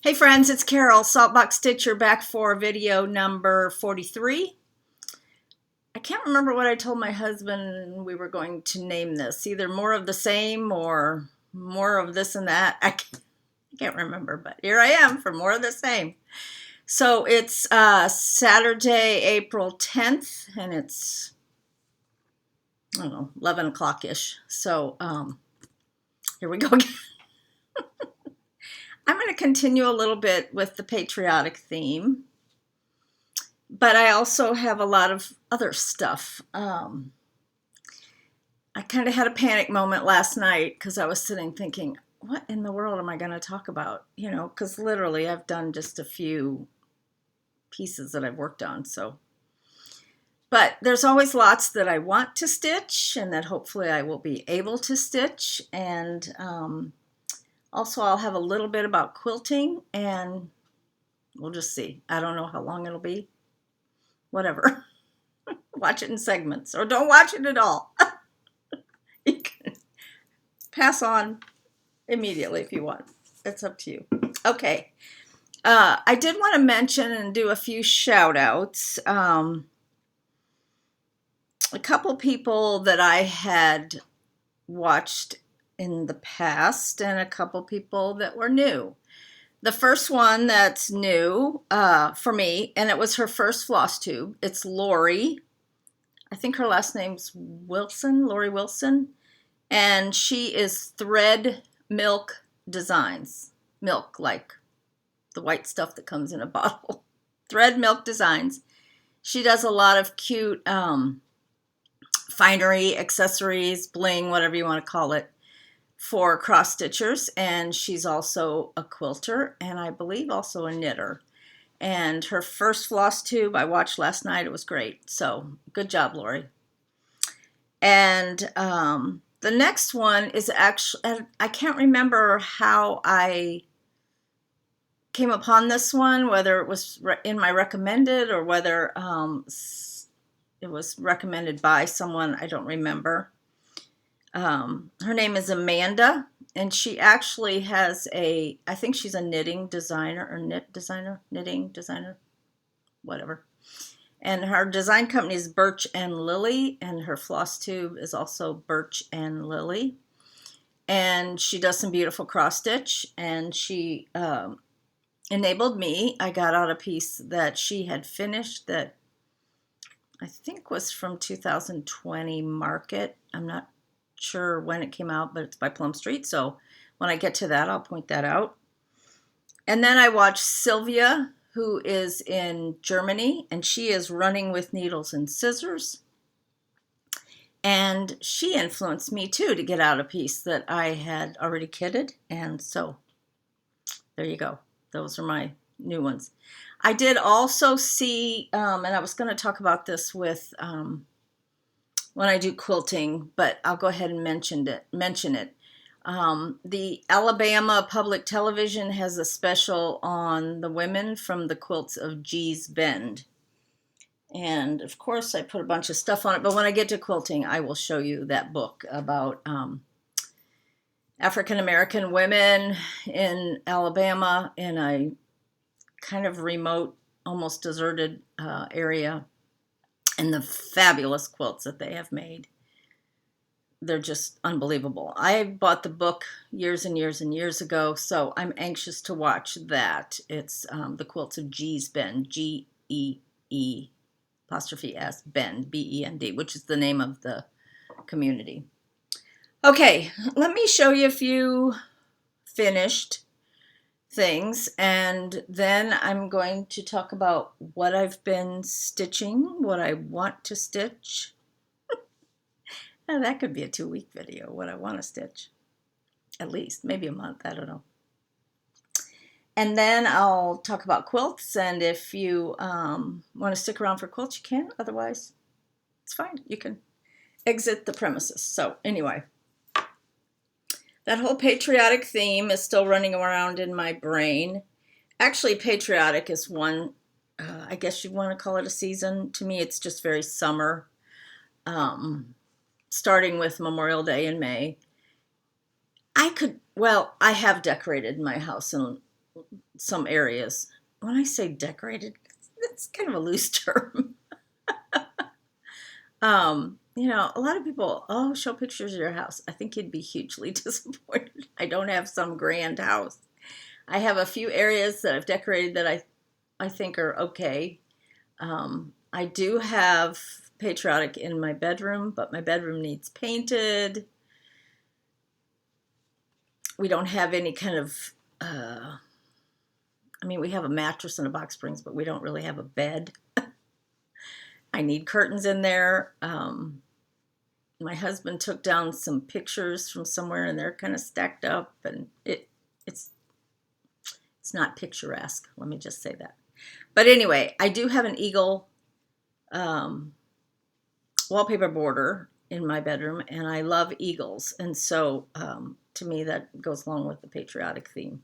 Hey friends, it's Carol, Saltbox Stitcher, back for video number 43. I can't remember what I told my husband we were going to name this. Either more of the same or more of this and that. I can't remember, but here I am for more of the same. So it's Saturday, April 10th, and it's, I don't know, 11 o'clock-ish. So here we go again. I'm going to continue a little bit with the patriotic theme, but I also have a lot of other stuff. I kind of had a panic moment last night because I was sitting thinking, what in the world am I going to talk about? You know, because literally I've done just a few pieces that I've worked on. But there's always lots that I want to stitch and that hopefully I will be able to stitch. And also, I'll have a little bit about quilting, and we'll just see. I don't know how long it'll be. Whatever. Watch it in segments, or don't watch it at all. You can pass on immediately if you want. It's up to you. Okay. I did want to mention and do a few shout outs. A couple people that I had watched in the past and a couple people that were new. The first one that's new for me, and it was her first floss tube. It's Lori. I think her last name's Wilson, Lori Wilson. And she is Thread Milk Designs. Milk, like the white stuff that comes in a bottle. Thread Milk Designs. She does a lot of cute finery, accessories, bling, whatever you want to call it, for cross stitchers, and she's also a quilter and I believe also a knitter. And her first floss tube I watched last night. It was great. So good job, Lori. And the next one is actually, I can't remember how I came upon this one, whether it was in my recommended or whether it was recommended by someone. I don't remember. Her name is Amanda, and she actually has I think she's a knitting designer or knitting designer, whatever. And her design company is Birch and Lily, and her floss tube is also Birch and Lily. And she does some beautiful cross stitch, and she enabled me. I got out a piece that she had finished that I think was from 2020 market. I'm not sure when it came out, but it's by Plum Street, so when I get to that I'll point that out. And then I watched Sylvia, who is in Germany, and she is running with needles and scissors, and she influenced me too to get out a piece that I had already kitted. And so there you go, those are my new ones. I did also see and I was going to talk about this with when I do quilting, but I'll go ahead and mention it. The Alabama Public Television has a special on the women from the quilts of G's Bend. And of course I put a bunch of stuff on it, but when I get to quilting, I will show you that book about African-American women in Alabama in a kind of remote, almost deserted area, and the fabulous quilts that they have made. They're just unbelievable. I bought the book years and years and years ago, so I'm anxious to watch that. It's the Quilts of G's Bend, G-E-E'(S), Bend, B-E-N-D, which is the name of the community. Okay, let me show you a few finished things, and then I'm going to talk about what I've been stitching, what I want to stitch. Now that could be a 2-week video, what I want to stitch. At least, maybe a month, I don't know. And then I'll talk about quilts, and if you want to stick around for quilts, you can. Otherwise, it's fine. You can exit the premises. So anyway, that whole patriotic theme is still running around in my brain. Actually, patriotic is one, I guess you'd want to call it a season. To me, it's just very summer, starting with Memorial Day in May. I have decorated my house in some areas. When I say decorated, that's kind of a loose term. A lot of people, oh, show pictures of your house. I think you'd be hugely disappointed. I don't have some grand house. I have a few areas that I've decorated that I think are okay. I do have patriotic in my bedroom, but my bedroom needs painted. We don't have any kind of, we have a mattress and a box springs, but we don't really have a bed. I need curtains in there. My husband took down some pictures from somewhere, and they're kind of stacked up, and it's not picturesque. Let me just say that. But anyway, I do have an eagle wallpaper border in my bedroom, and I love eagles, and so to me that goes along with the patriotic theme.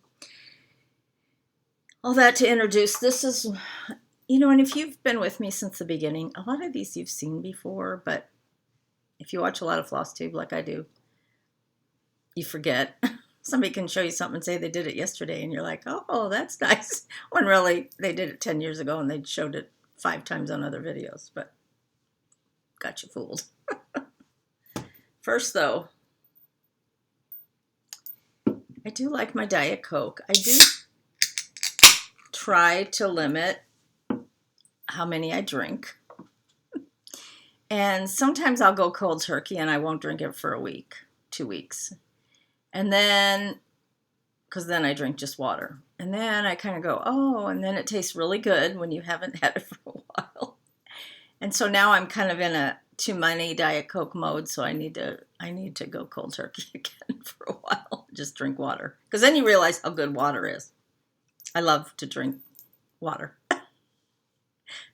All that to introduce. This is, and if you've been with me since the beginning, a lot of these you've seen before, but if you watch a lot of floss tube like I do, you forget. Somebody can show you something and say they did it yesterday, and you're like, oh, that's nice. When really they did it 10 years ago and they showed it 5 times on other videos, but got you fooled. First, though, I do like my Diet Coke. I do try to limit how many I drink. And sometimes I'll go cold turkey and I won't drink it for a week, 2 weeks. And then, because then I drink just water. And then I kind of go, oh, and then it tastes really good when you haven't had it for a while. And so now I'm kind of in a too many Diet Coke mode, so I need to go cold turkey again for a while. Just drink water. Because then you realize how good water is. I love to drink water.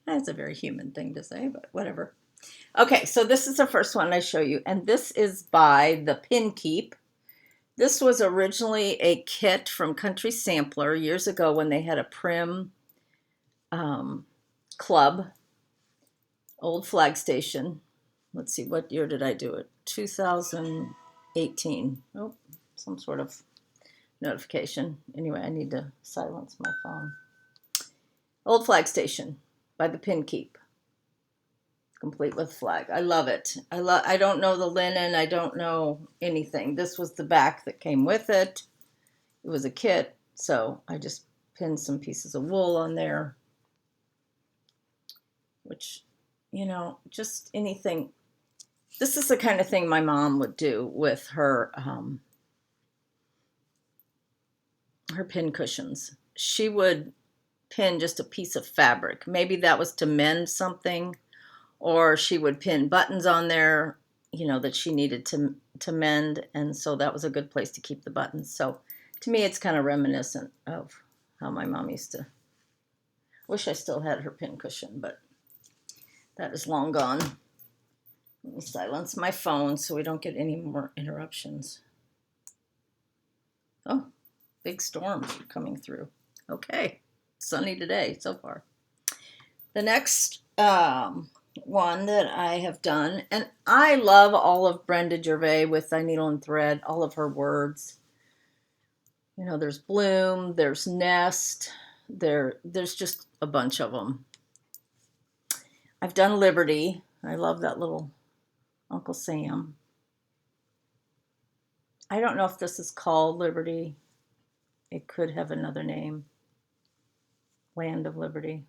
That's a very human thing to say, but whatever. Okay, so this is the first one I show you, and this is by the Pin Keep. This was originally a kit from Country Sampler years ago when they had a Prim club, old flag station. Let's see, what year did I do it? 2018. Oh, some sort of notification. Anyway, I need to silence my phone. Old flag station by the Pin Keep. Complete with flag. I love it. I don't know the linen. I don't know anything. This was the back that came with it. It was a kit, so I just pinned some pieces of wool on there, which, just anything. This is the kind of thing my mom would do with her pin cushions. She would pin just a piece of fabric. Maybe that was to mend something, or she would pin buttons on there, that she needed to mend, and so that was a good place to keep the buttons. So to me, it's kind of reminiscent of how my mom used to. Wish I still had her pin cushion, but that is long gone. Let me silence my phone so we don't get any more interruptions. Oh, big storms are coming through. Okay, sunny today so far. The next one that I have done, and I love all of Brenda Gervais with I Needle and Thread, all of her words. There's bloom, there's nest, there's just a bunch of them. I've done Liberty. I love that little Uncle Sam. I don't know if this is called Liberty. It could have another name. Land of Liberty.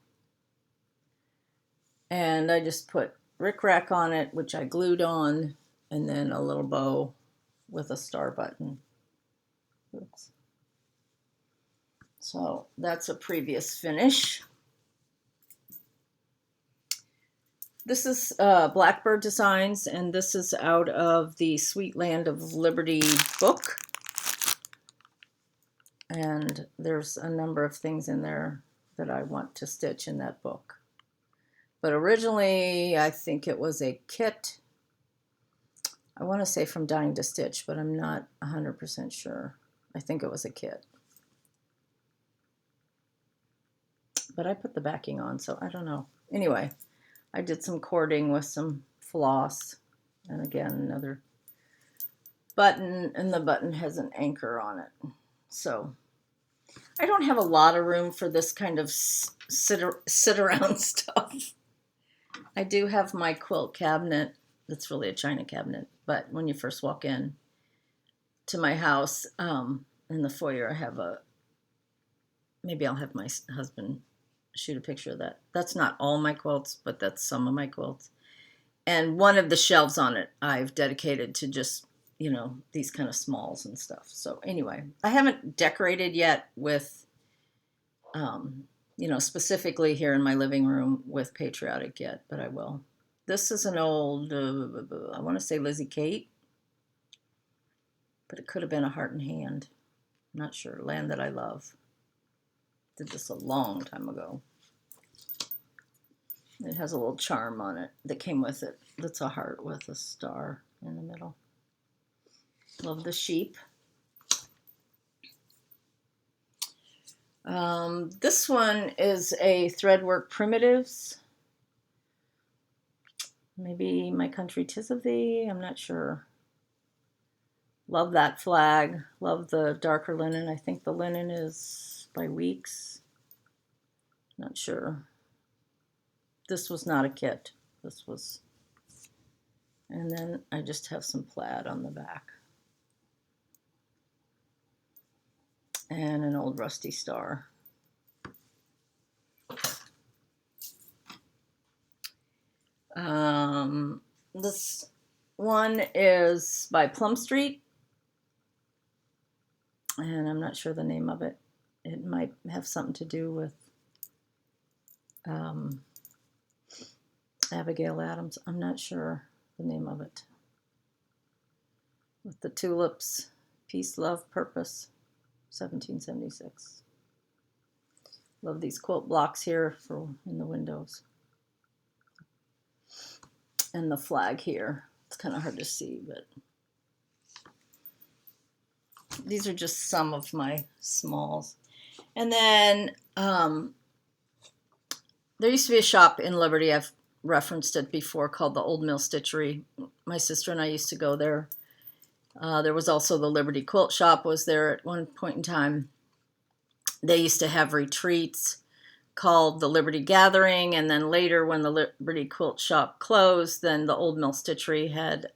And I just put rickrack on it, which I glued on, and then a little bow with a star button. Oops. So that's a previous finish. This is Blackberg Designs, and this is out of the Sweet Land of Liberty book. And there's a number of things in there that I want to stitch in that book. But originally, I think it was a kit. I want to say from Dying to Stitch, but I'm not 100% sure. I think it was a kit. But I put the backing on, so I don't know. Anyway, I did some cording with some floss. And again, another button, and the button has an anchor on it. So I don't have a lot of room for this kind of sit around stuff. I do have my quilt cabinet. That's really a china cabinet, but when you first walk in to my house, in the foyer, I have maybe I'll have my husband shoot a picture of that. That's not all my quilts, but that's some of my quilts. And one of the shelves on it I've dedicated to just, these kind of smalls and stuff. So anyway, I haven't decorated yet with, specifically here in my living room with patriotic yet, but I will. This is an old, I want to say Lizzie Kate, but it could have been a Heart and Hand. I'm not sure. Land That I Love. Did this a long time ago. It has a little charm on it that came with it. That's a heart with a star in the middle. Love the sheep. This one is a Threadwork Primitives. Maybe My Country 'Tis of Thee. I'm not sure. Love that flag. Love the darker linen. I think the linen is by Weeks. Not sure. This was not a kit. This was, and then I just have some plaid on the back. And an old rusty star. This one is by Plum Street. And I'm not sure the name of it. It might have something to do with Abigail Adams. I'm not sure the name of it. With the tulips, Peace, Love, Purpose, 1776. Love these quilt blocks here for in the windows. And the flag here. It's kind of hard to see, but these are just some of my smalls. And then there used to be a shop in Liberty, I've referenced it before, called the Old Mill Stitchery. My sister and I used to go there. There was also the Liberty Quilt Shop was there at one point in time. They used to have retreats called the Liberty Gathering, and then later when the Liberty Quilt Shop closed, then the Old Mill Stitchery had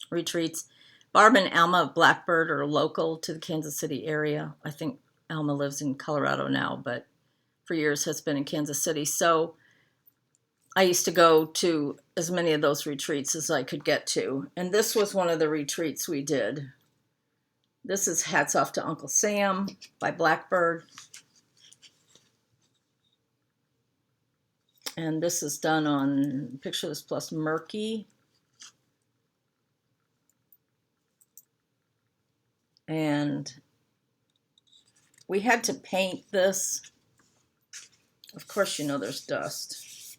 retreats. Barb and Alma of Blackberg are local to the Kansas City area. I think Alma lives in Colorado now, but for years has been in Kansas City. So I used to go to as many of those retreats as I could get to. And this was one of the retreats we did. This is Hats Off to Uncle Sam by Blackberg. And this is done on Picture This Plus Murky. And we had to paint this. Of course, there's dust.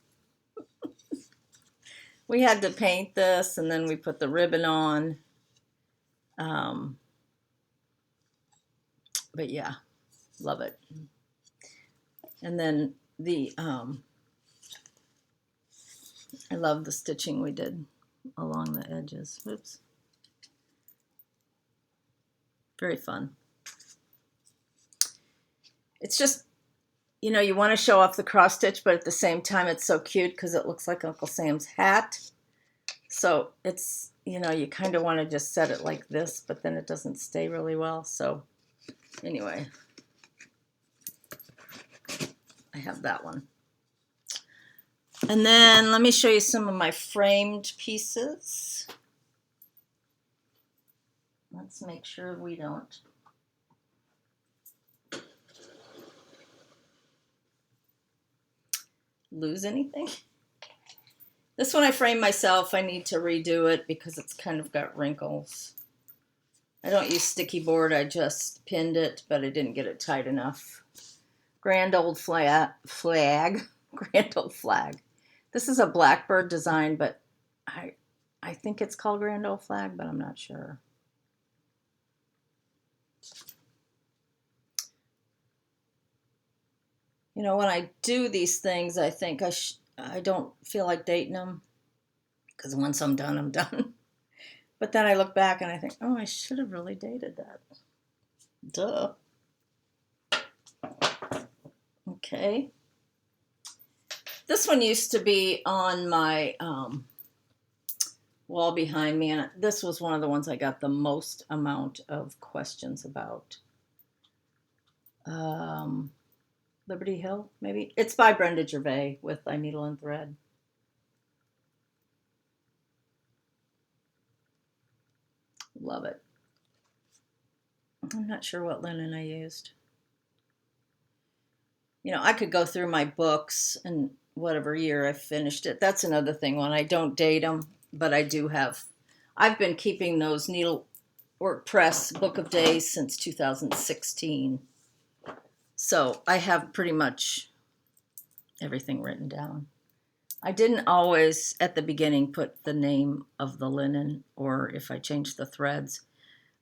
We had to paint this, and then we put the ribbon on. But yeah, love it. And then I love the stitching we did along the edges. Oops. Very fun. It's just, you want to show off the cross stitch, but at the same time, it's so cute because it looks like Uncle Sam's hat. So it's, you kind of want to just set it like this, but then it doesn't stay really well. So anyway, I have that one. And then let me show you some of my framed pieces. Let's make sure we don't lose anything. This one I framed myself. I need to redo it because it's kind of got wrinkles. I don't use sticky board. I just pinned it, but I didn't get it tight enough. Grand old flag. Grand old flag. This is a Blackberg design, but I think it's called Grand Old Flag, but I'm not sure. When I do these things, I think I don't feel like dating them because once I'm done, I'm done. But then I look back and I think, oh, I should have really dated that. Duh. Okay. This one used to be on my wall behind me, and this was one of the ones I got the most amount of questions about. Liberty Hill, maybe? It's by Brenda Gervais with I Needle and Thread. Love it. I'm not sure what linen I used. You know, I could go through my books and whatever year I finished it. That's another thing. When I don't date them, but I do have. I've been keeping those Needlework Press Book of Days since 2016. So I have pretty much everything written down. I didn't always, at the beginning, put the name of the linen or if I changed the threads.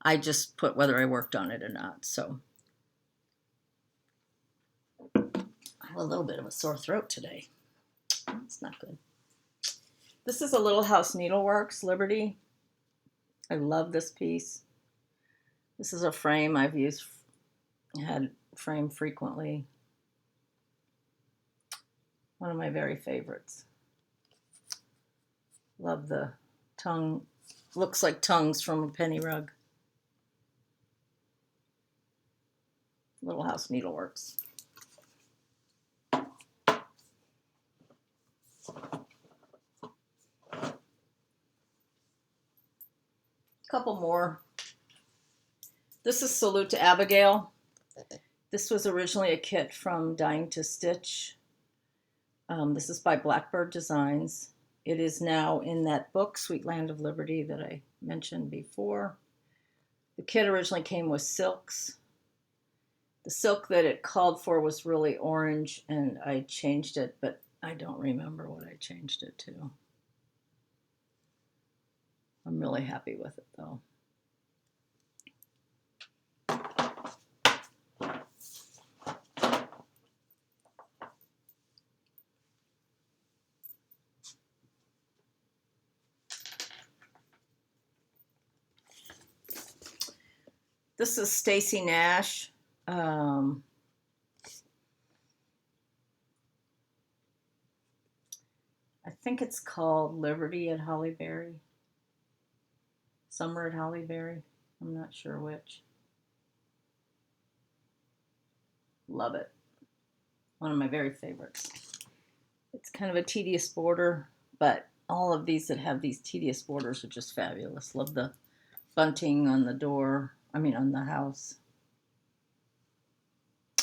I just put whether I worked on it or not. So I have a little bit of a sore throat today. It's not good. This is a Little House Needleworks Liberty. I love this piece. This is a frame I've had framed frequently. One of my very favorites. Love the tongue. Looks like tongues from a penny rug. Little House Needleworks. Couple more. This is Salute to Abigail. This was originally a kit from Dying to Stitch. This is by Blackberg Designs. It is now in that book, Sweet Land of Liberty, that I mentioned before. The kit originally came with silks. The silk that it called for was really orange, and I changed it, but I don't remember what I changed it to. I'm really happy with it, though. This is Stacy Nash. I think it's called Liberty at Hollyberry. Summer at Hollyberry. I'm not sure which. Love it. One of my very favorites. It's kind of a tedious border, but all of these that have these tedious borders are just fabulous. Love the bunting on the door. On the house.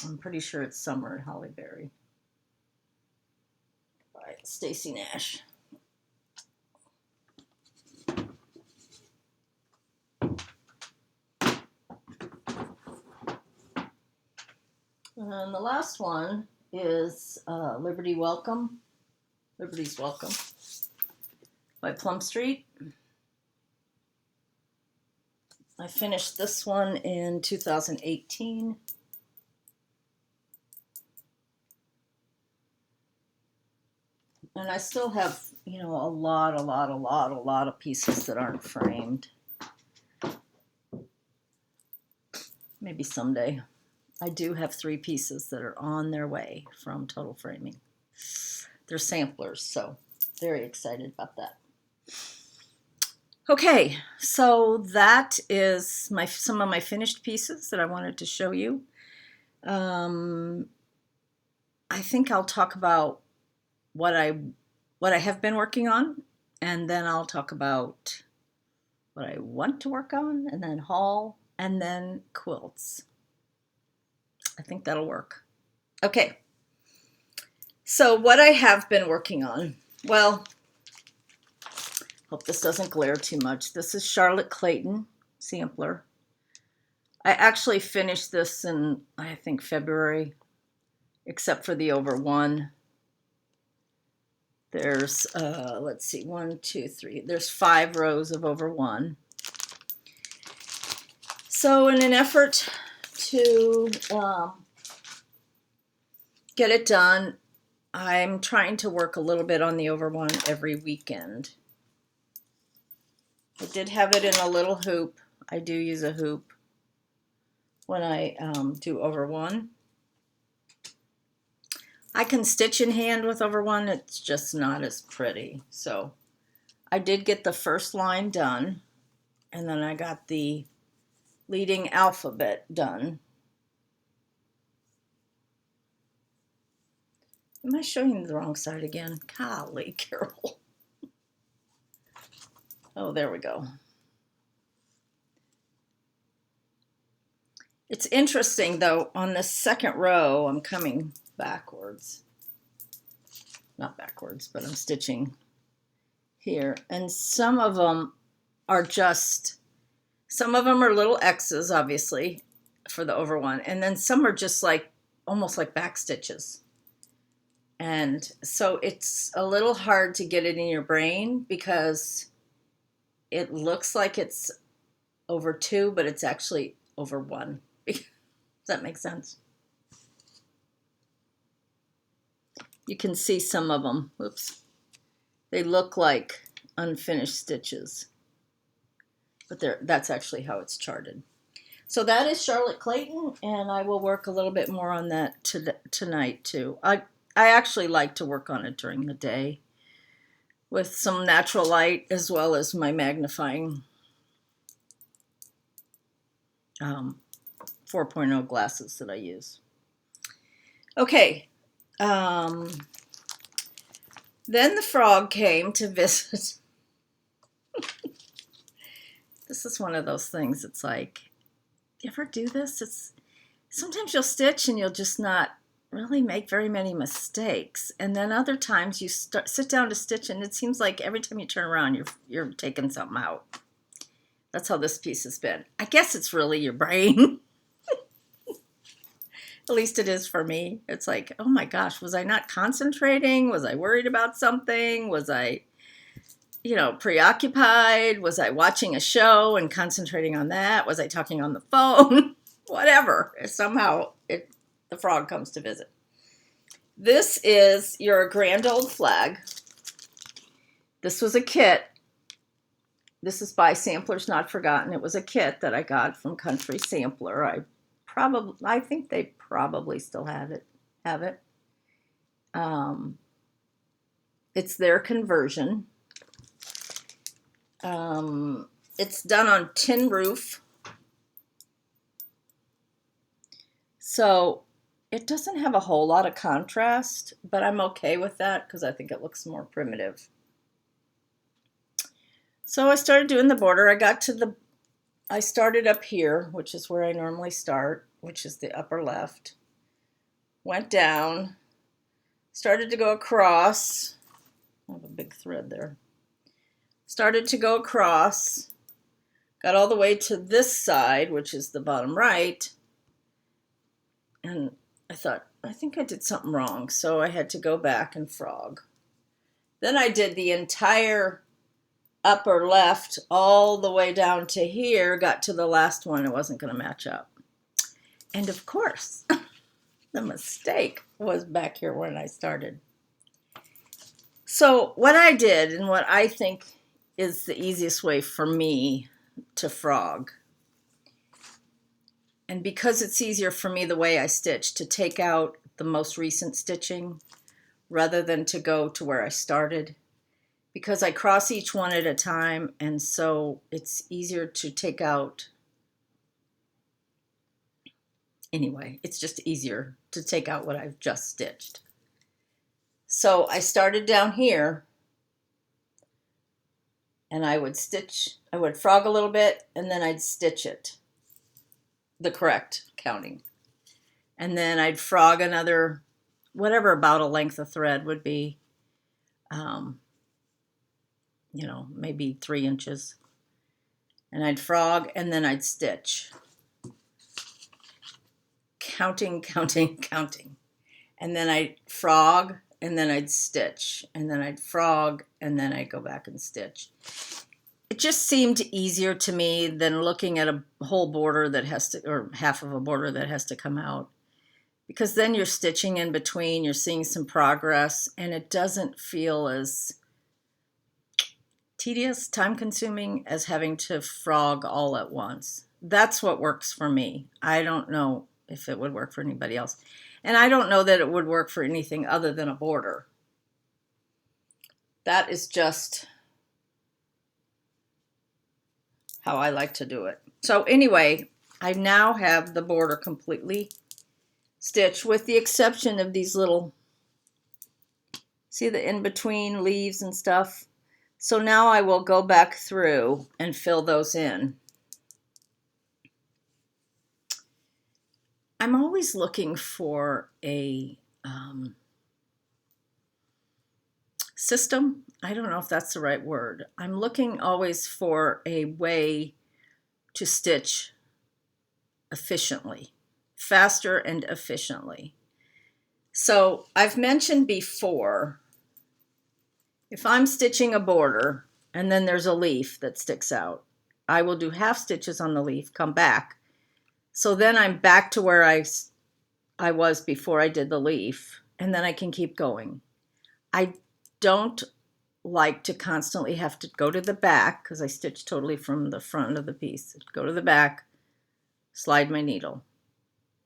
I'm pretty sure it's Summer at Hollyberry. All right, Stacy Nash. And the last one is Liberty's Welcome by Plum Street. I finished this one in 2018. And I still have, a lot of pieces that aren't framed. Maybe someday. I do have 3 pieces that are on their way from Total Framing. They're samplers, so very excited about that. Okay, so that is some of my finished pieces that I wanted to show you. I think I'll talk about what I have been working on, and then I'll talk about what I want to work on, and then haul, and then quilts. I think that'll work. Okay, so what I have been working on, well, hope this doesn't glare too much. This is Charlotte Clayton sampler. I actually finished this in, I think, February, except for the over one. There's, let's see, 1, 2, 3. There's 5 rows of over one. So in an effort to get it done, I'm trying to work a little bit on the over one every weekend. I did have it in a little hoop. I do use a hoop when I do over one. I can stitch in hand with over one, it's just not as pretty. So I did get the first line done, and then I got the leading alphabet done. Am I showing you the wrong side again? Golly, Carol. Oh, there we go. It's interesting, though, on the second row, I'm coming backwards. Not backwards, but I'm stitching here. And some of them are some of them are little X's, obviously, for the over one. And then some are just like, almost like back stitches. And so it's a little hard to get it in your brain because it looks like it's over 2, but it's actually over 1. Does that make sense? You can see some of them. Whoops. They look like unfinished stitches, but that's actually how it's charted. So that is Charlotte Clayton, and I will work a little bit more on that tonight too. I actually like to work on it during the day with some natural light as well as my magnifying 4.0 glasses that I use. Okay. Then the frog came to visit. This is one of those things. It's like, you ever do this? Sometimes you'll stitch and you'll just not really make very many mistakes, and then other times you sit down to stitch and it seems like every time you turn around you're taking something out. That's how this piece has been. I guess it's really your brain. At least it is for me. It's like, oh my gosh, was I not concentrating? Was I worried about something? Was I, preoccupied? Was I watching a show and concentrating on that? Was I talking on the phone? Whatever. Somehow the frog comes to visit. This is your grand old flag. This was a kit. This is by Samplers Not Forgotten. It was a kit that I got from Country Sampler. I think they probably still have it. It's their conversion. It's done on tin roof. So it doesn't have a whole lot of contrast, but I'm okay with that because I think it looks more primitive. So I started doing the border. I started up here, which is where I normally start, which is the upper left. Went down, started to go across. I have a big thread there. Started to go across, got all the way to this side, which is the bottom right, and I thought, I think I did something wrong, so I had to go back and frog. Then I did the entire upper left all the way down to here, got to the last one, it wasn't going to match up. And of course, the mistake was back here when I started. So what I did, and what I think is the easiest way for me to frog, and because it's easier for me the way I stitch, to take out the most recent stitching rather than to go to where I started, because I cross each one at a time, and so it's easier to take out. Anyway, it's just easier to take out what I've just stitched. So I started down here, and I would frog a little bit, and then I'd stitch it, the correct counting. And then I'd frog another, whatever about a length of thread would be, maybe 3 inches. And I'd frog, and then I'd stitch. Counting. And then I'd frog, and then I'd stitch. And then I'd frog, and then I'd go back and stitch. It just seemed easier to me than looking at a whole border that has to, or half of a border that has to come out. Because then you're stitching in between, you're seeing some progress, and it doesn't feel as tedious, time-consuming as having to frog all at once. That's what works for me. I don't know if it would work for anybody else. And I don't know that it would work for anything other than a border. That is just how I like to do it. So anyway, I now have the border completely stitched with the exception of these little, see the in-between leaves and stuff? So now I will go back through and fill those in. I'm always looking for a system. I don't know if that's the right word. I'm looking always for a way to stitch efficiently, faster and efficiently. So I've mentioned before, if I'm stitching a border and then there's a leaf that sticks out, I will do half stitches on the leaf, come back. So then I'm back to where I was before I did the leaf, and then I can keep going. I don't like to constantly have to go to the back because I stitch totally from the front of the piece. Go to the back, slide my needle,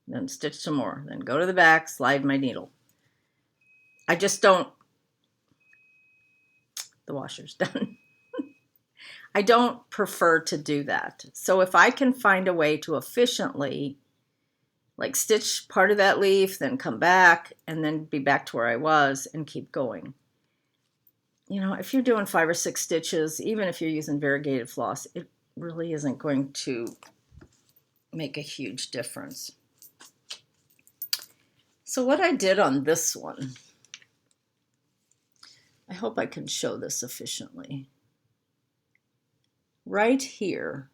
then stitch some more, then go to the back, slide my needle. I just don't, the washer's done. I don't prefer to do that. So if I can find a way to efficiently like stitch part of that leaf, then come back and then be back to where I was and keep going. You know, if you're doing 5 or 6 stitches, even if you're using variegated floss, it really isn't going to make a huge difference. So what I did on this one, I hope I can show this efficiently. Right here,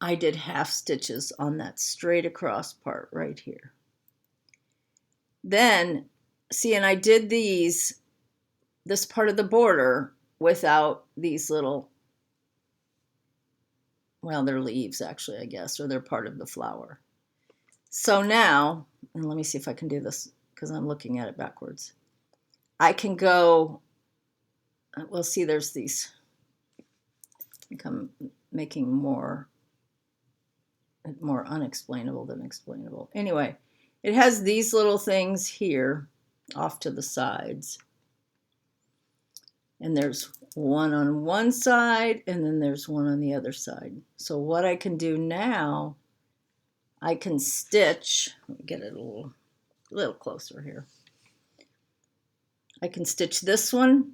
I did half stitches on that straight across part right here. Then, see, and I did this part of the border without these little, well, they're leaves actually, I guess, or they're part of the flower. So now, and let me see if I can do this because I'm looking at it backwards. I can go, well, see, there's these, I think I'm making more unexplainable than explainable. Anyway, it has these little things here off to the sides. And there's one on one side and then there's one on the other side. So what I can do now, I can stitch, let me get it a little closer here. I can stitch this one,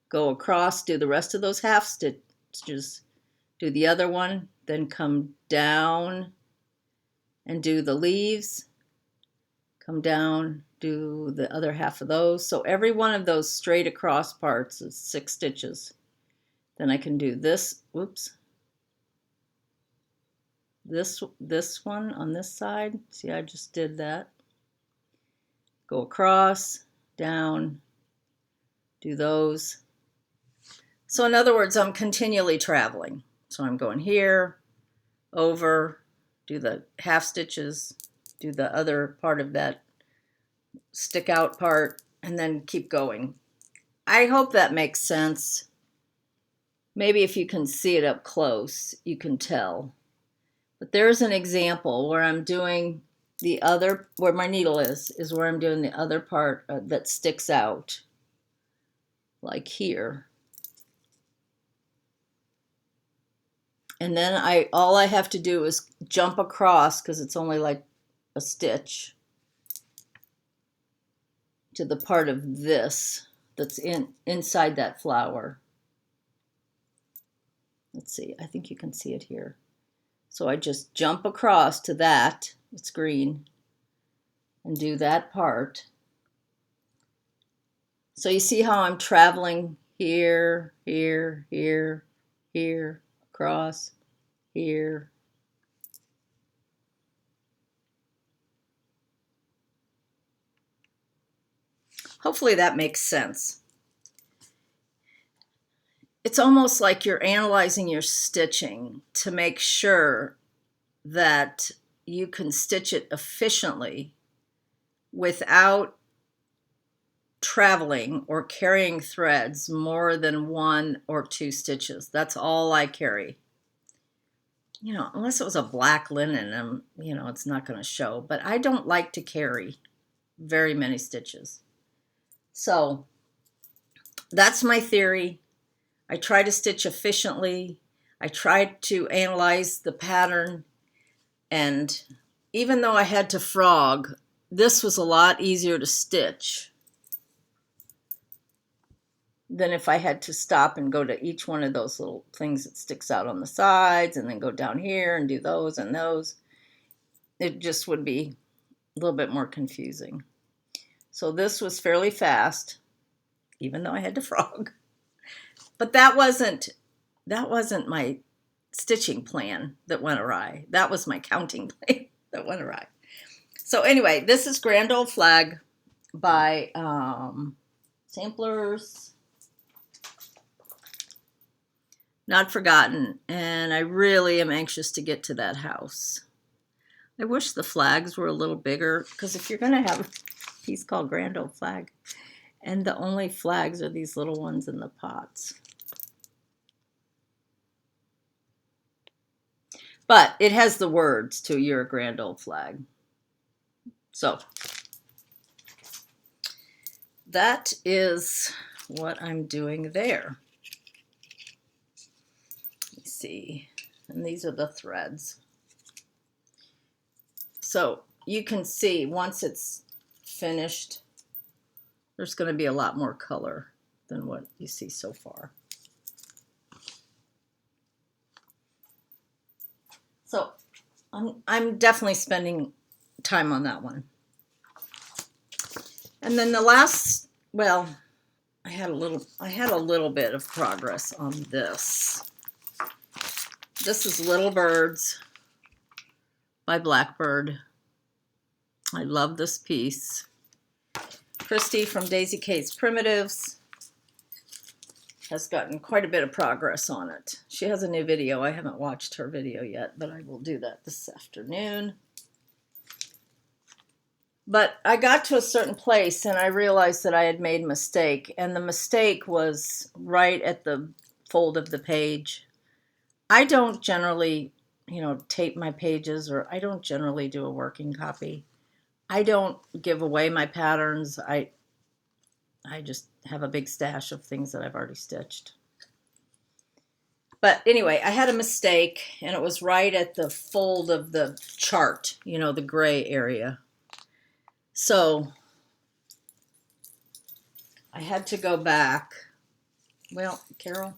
go across, do the rest of those half stitches, do the other one, then come down and do the leaves, come down, do the other half of those. So every one of those straight across parts is 6 stitches. Then I can do this, whoops, this one on this side. See, I just did that. Go across, down, do those. So in other words, I'm continually traveling. So I'm going here, over, do the half stitches, do the other part of that stick out part, and then keep going. I hope that makes sense. Maybe if you can see it up close, you can tell. But there's an example where I'm doing the other, where my needle is where I'm doing the other part that sticks out, like here. And then all I have to do is jump across, because it's only like a stitch, to the part of this that's inside that flower. Let's see, I think you can see it here. So I just jump across to that, it's green, and do that part. So you see how I'm traveling here, here, here, here, across, here. Hopefully that makes sense. It's almost like you're analyzing your stitching to make sure that you can stitch it efficiently without traveling or carrying threads more than 1 or 2 stitches. That's all I carry. you know, unless it was a black linen, you know, it's not going to show. But I don't like to carry very many stitches. So that's my theory. I try to stitch efficiently. I tried to analyze the pattern. And even though I had to frog, this was a lot easier to stitch than if I had to stop and go to each one of those little things that sticks out on the sides and then go down here and do those and those. It just would be a little bit more confusing. So this was fairly fast, even though I had to frog. But that wasn't my stitching plan that went awry. That was my counting plan that went awry. So anyway, this is Grand Old Flag by Samplers Not Forgotten, and I really am anxious to get to that house. I wish the flags were a little bigger, because if you're going to have a piece called Grand Old Flag, and the only flags are these little ones in the pots. But it has the words to You're a Grand Old Flag. So that is what I'm doing there. Let's see. And these are the threads. So you can see once it's finished, there's going to be a lot more color than what you see so far. So I'm definitely spending time on that one. And then the last, well, I had a little bit of progress on this. This is Little Birds by Blackberg. I love this piece. Christy from Daisy Kate's Primitives has gotten quite a bit of progress on it. She has a new video. I haven't watched her video yet, but I will do that this afternoon. But I got to a certain place and I realized that I had made a mistake, and the mistake was right at the fold of the page. I don't generally, tape my pages, or I don't generally do a working copy. I don't give away my patterns. I just have a big stash of things that I've already stitched. But anyway, I had a mistake, and it was right at the fold of the chart, the gray area. So I had to go back. Well, Carol,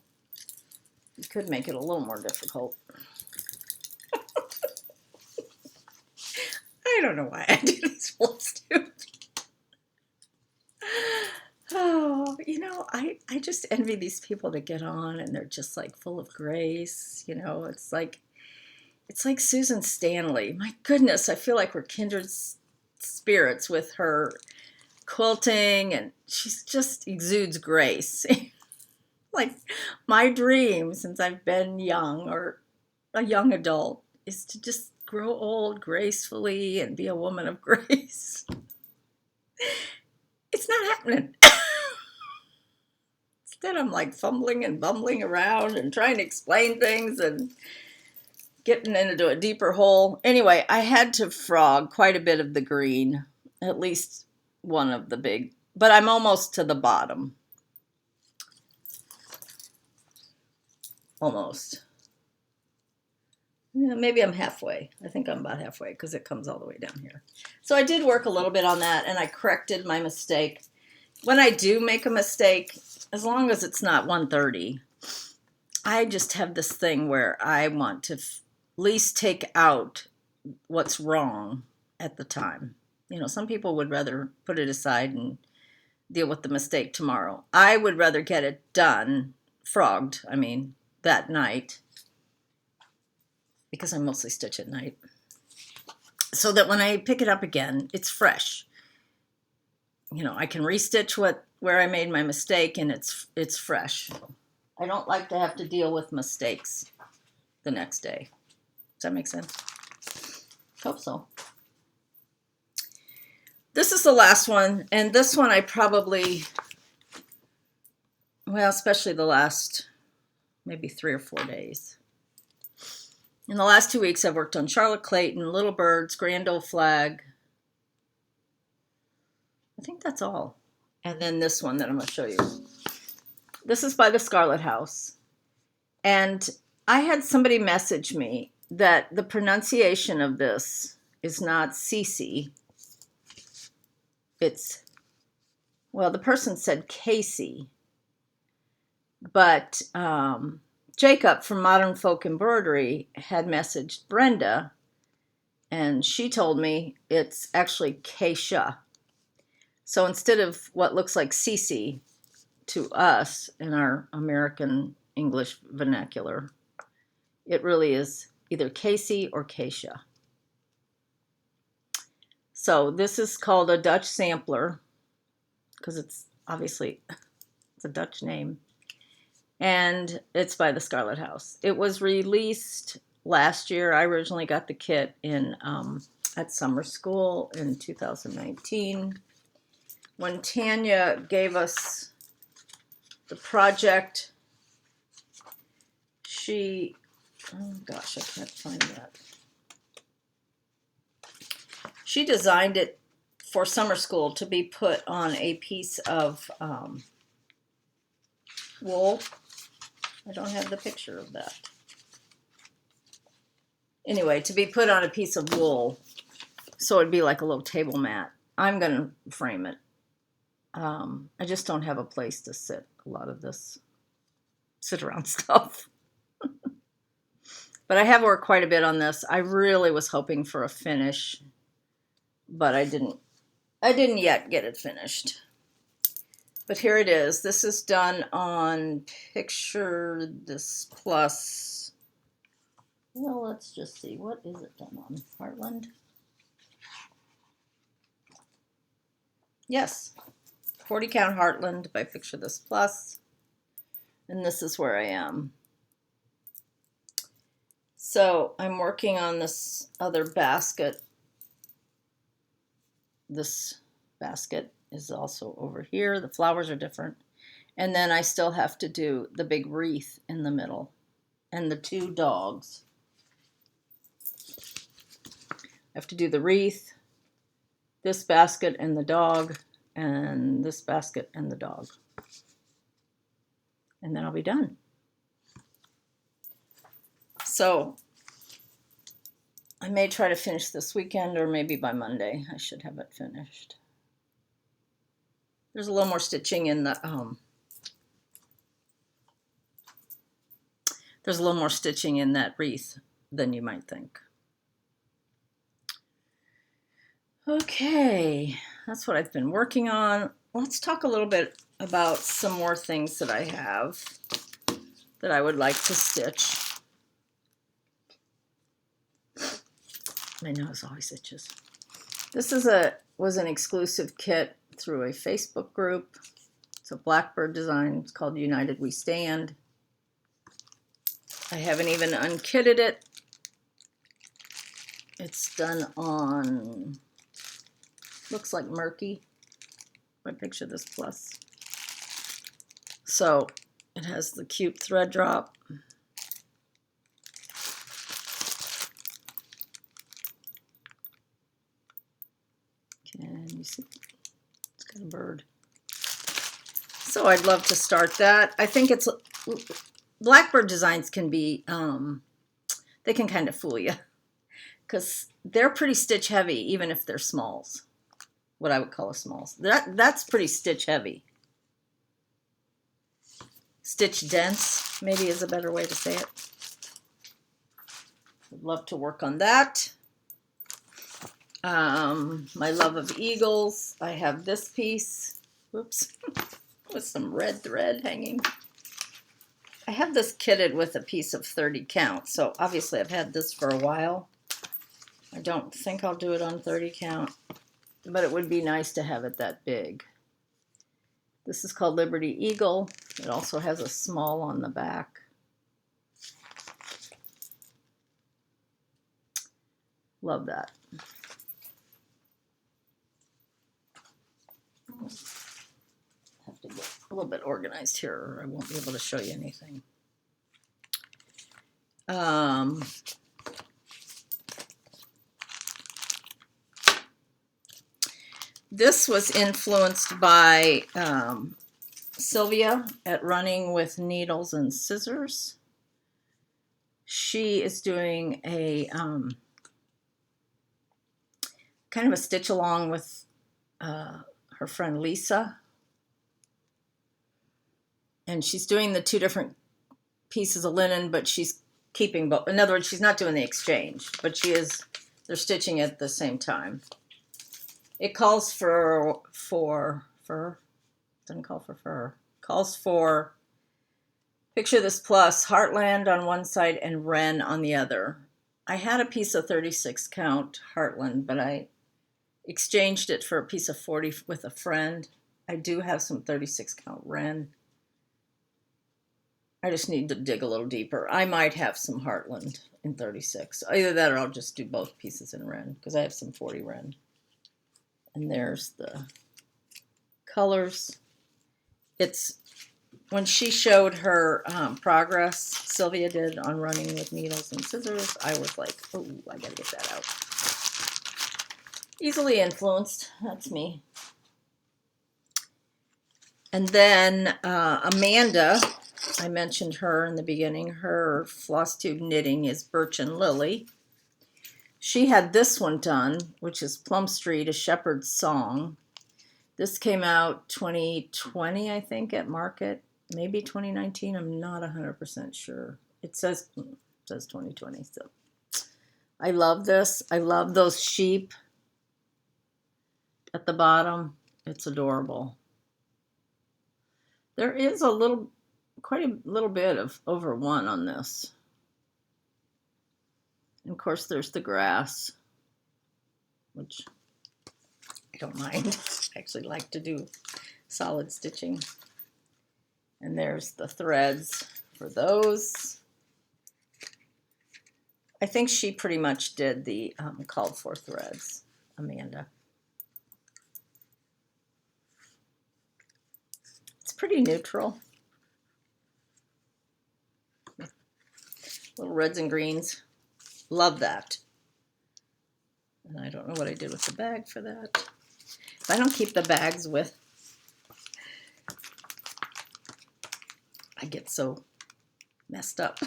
you could make it a little more difficult. I don't know why I do these folds too. Oh, I just envy these people that get on and they're just like full of grace. It's like Susan Stanley. My goodness, I feel like we're kindred spirits with her quilting, and she just exudes grace. Like, my dream since I've been young, or a young adult, is to just grow old gracefully and be a woman of grace. It's not happening. Instead, I'm like fumbling and bumbling around and trying to explain things and getting into a deeper hole. Anyway, I had to frog quite a bit of the green, at least one of the big, but I'm almost to the bottom. Almost. Yeah, maybe I'm halfway. I think I'm about halfway because it comes all the way down here. So I did work a little bit on that, and I corrected my mistake. When I do make a mistake, as long as it's not 130, I just have this thing where I want to at least take out what's wrong at the time. Some people would rather put it aside and deal with the mistake tomorrow. I would rather get it done, frogged, that night, because I mostly stitch at night, so that when I pick it up again, it's fresh. I can restitch where I made my mistake, and it's fresh. I don't like to have to deal with mistakes the next day. Does that make sense? Hope so. This is the last one, and this one I probably, especially the last maybe 3 or 4 days. In the last 2 weeks, I've worked on Charlotte Clayton, Little Birds, Grand Old Flag. I think that's all. And then this one that I'm going to show you. This is by the Scarlet House. And I had somebody message me that the pronunciation of this is not Cece. It's, well, the person said Casey. But Jacob from Modern Folk Embroidery had messaged Brenda, and she told me it's actually Keisha. So instead of what looks like Cece to us in our American English vernacular, it really is either Casey or Keisha. So this is called a Dutch sampler because it's obviously it's a Dutch name. And it's by the Scarlet House. It was released last year. I originally got the kit in at summer school in 2019. When Tanya gave us the project, she, oh gosh, I can't find that. She designed it for summer school to be put on a piece of wool. I don't have the picture of that. Anyway, to be put on a piece of wool, so it'd be like a little table mat. I'm going to frame it. I just don't have a place to sit a lot of this sit-around stuff. But I have worked quite a bit on this. I really was hoping for a finish, but I didn't yet get it finished. But here it is. This is done on Picture This Plus. Well, let's just see. What is it done on? Heartland? Yes. 40 Count Heartland by Picture This Plus. And this is where I am. So I'm working on this other basket. This basket is also over here. The flowers are different. And then I still have to do the big wreath in the middle and the two dogs. I have to do the wreath, this basket and the dog, and this basket and the dog. And then I'll be done. So I may try to finish this weekend, or maybe by Monday I should have it finished. There's a little more stitching in the there's a little more stitching in that wreath than you might think. Okay, that's what I've been working on. Let's talk a little bit about some more things that I have that I would like to stitch. My nose always itches. This is was an exclusive kit through a Facebook group. It's a Blackberg design. It's called United We Stand. I haven't even unkitted it. It's done on, looks like Murky by Picture This Plus. So it has the cute thread drop. Can you see? It's got a bird. So I'd love to start that. I think it's, Blackberg designs can be, they can kind of fool you because they're pretty stitch heavy, even if they're smalls, what I would call a smalls. That's pretty stitch heavy. Stitch dense, maybe is a better way to say it. I'd love to work on that. My love of eagles. I have this piece, whoops, with some red thread hanging. I have this kitted with a piece of 30 count, so obviously I've had this for a while. I don't think I'll do it on 30 count, but it would be nice to have it that big. This is called Liberty Eagle. It also has a small on the back. Love that. Have to get a little bit organized here or I won't be able to show you anything. This was influenced by Sylvia at Running with Needles and Scissors. She is doing a kind of a stitch along with her friend Lisa. And she's doing the two different pieces of linen, but she's keeping both. In other words, she's not doing the exchange, but they're stitching at the same time. It calls for fur. Doesn't call for fur. Calls for, picture this plus, Heartland on one side and Wren on the other. I had a piece of 36 count Heartland, but I exchanged it for a piece of 40 with a friend. I do have some 36 count Wren. I just need to dig a little deeper. I might have some Heartland in 36. Either that or I'll just do both pieces in Wren because I have some 40 Wren. And there's the colors. It's when she showed her progress, Sylvia did on Running with Needles and Scissors, I was like, oh, I gotta get that out. Easily influenced, that's me. And then Amanda, I mentioned her in the beginning. Her floss tube knitting is Birch and Lily. She had this one done, which is Plum Street, A Shepherd's Song. This came out 2020, I think, at Market. Maybe 2019, I'm not 100% sure. It says 2020, so. I love this. I love those sheep at the bottom. It's adorable. There is quite a little bit of over one on this. And of course, there's the grass, which I don't mind. I actually like to do solid stitching. And there's the threads for those. I think she pretty much did the called for threads, Amanda. It's pretty neutral. Little reds and greens. Love that. And I don't know what I did with the bag for that. If I don't keep the bags with, I get so messed up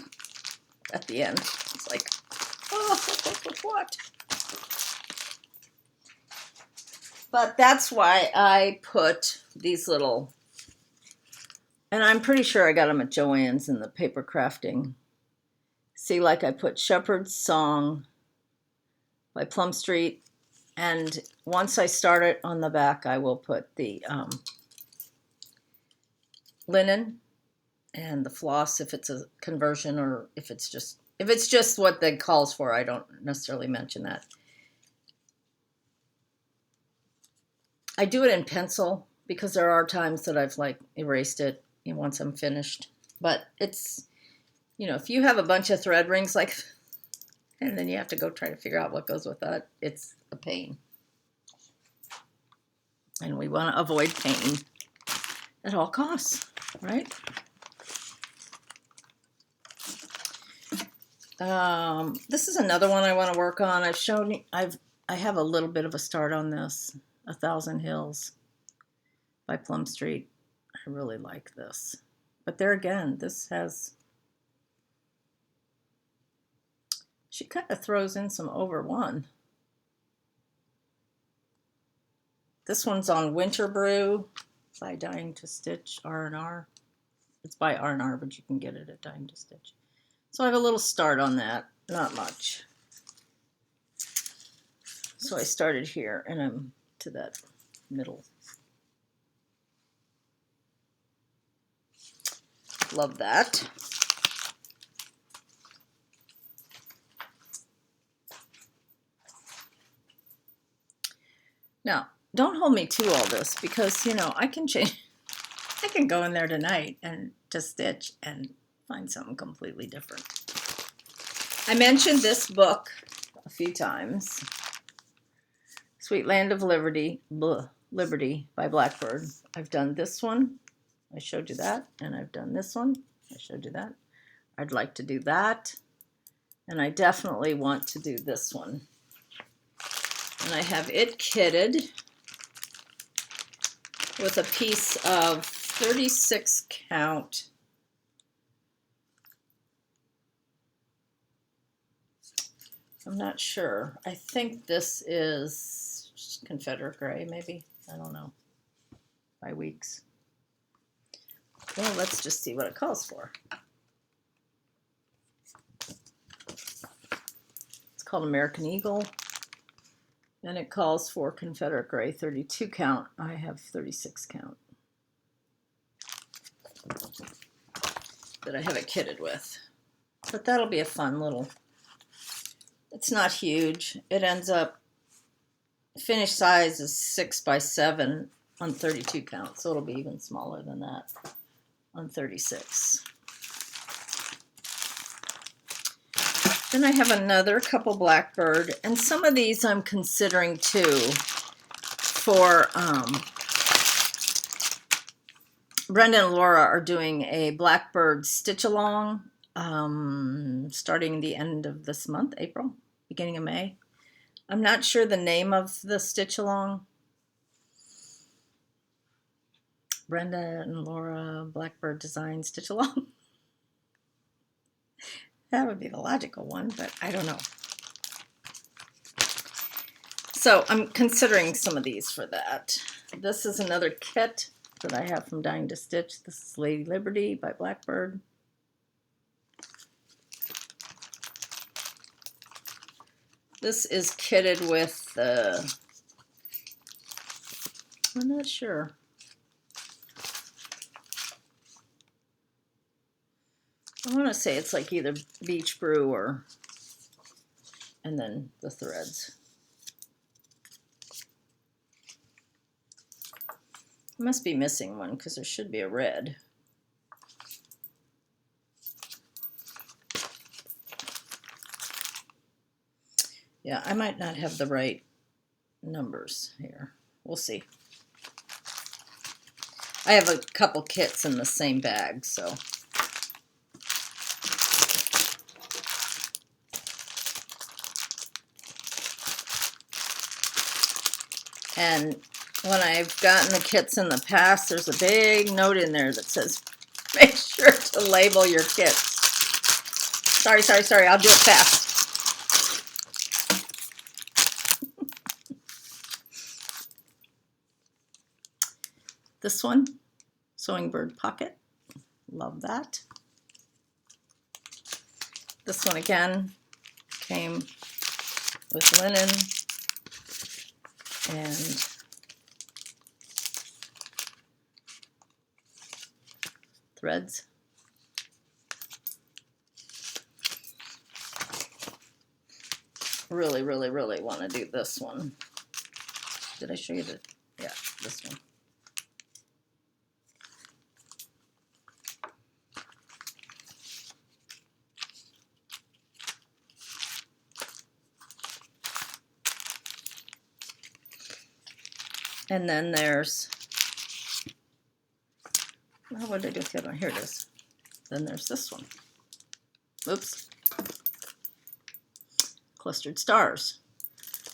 at the end. It's like, oh, what? But that's why I put these little, and I'm pretty sure I got them at Joann's in the paper crafting. See, like I put Shepherd's Song by Plum Street, and once I start it on the back, I will put the linen and the floss if it's a conversion, or if it's just what that calls for. I don't necessarily mention that. I do it in pencil because there are times that I've like erased it once I'm finished, but it's, you know, if you have a bunch of thread rings like, and then you have to go try to figure out what goes with that, it's a pain. And we want to avoid pain at all costs, right? This is another one I want to work on. I have a little bit of a start on this, 1,000 Hills by Plum Street. I really like this. But there again, this has, she kind of throws in some over one. This one's on Winter Brew by Dying to Stitch, R&R. It's by R&R, but you can get it at Dying to Stitch. So I have a little start on that, not much. So I started here and I'm to that middle. Love that. Now, don't hold me to all this because, you know, I can go in there tonight and just stitch and find something completely different. I mentioned this book a few times. Sweet Land of Liberty, Liberty by Blackberg. I've done this one. I showed you that. And I've done this one. I showed you that. I'd like to do that. And I definitely want to do this one. And I have it kitted. with a piece of 36 count. I'm not sure. I think this is Confederate gray, maybe. I don't know. By weeks. Well, let's just see what it calls for. It's called American Eagle. And it calls for Confederate gray 32 count. I have 36 count that I have it kitted with. But that'll be a fun little, it's not huge. It ends up, finished size is 6 by 7 on 32 count. So it'll be even smaller than that on 36. Then I have another couple Blackberg, and some of these I'm considering too for, Brenda and Laura are doing a Blackberg stitch along starting the end of this month, April, beginning of May. I'm not sure the name of the stitch along. Brenda and Laura Blackberg Design Stitch Along. That would be the logical one, but I don't know. So I'm considering some of these for that. This is another kit that I have from Dying to Stitch. This is Lady Liberty by Blackberg. This is kitted with I'm not sure. I want to say it's like either Beach Brew or, and then the threads. I must be missing one because there should be a red. Yeah, I might not have the right numbers here. We'll see. I have a couple kits in the same bag, so. And when I've gotten the kits in the past, there's a big note in there that says, make sure to label your kits. Sorry, I'll do it fast. This one, Sewing Bird Pocket. Love that. This one again came with linen and threads. Really want to do this one. Did I show you the, yeah, this one. And then there's, oh, what did I do with the other one? Here it is. Then there's this one. Oops. Clustered stars.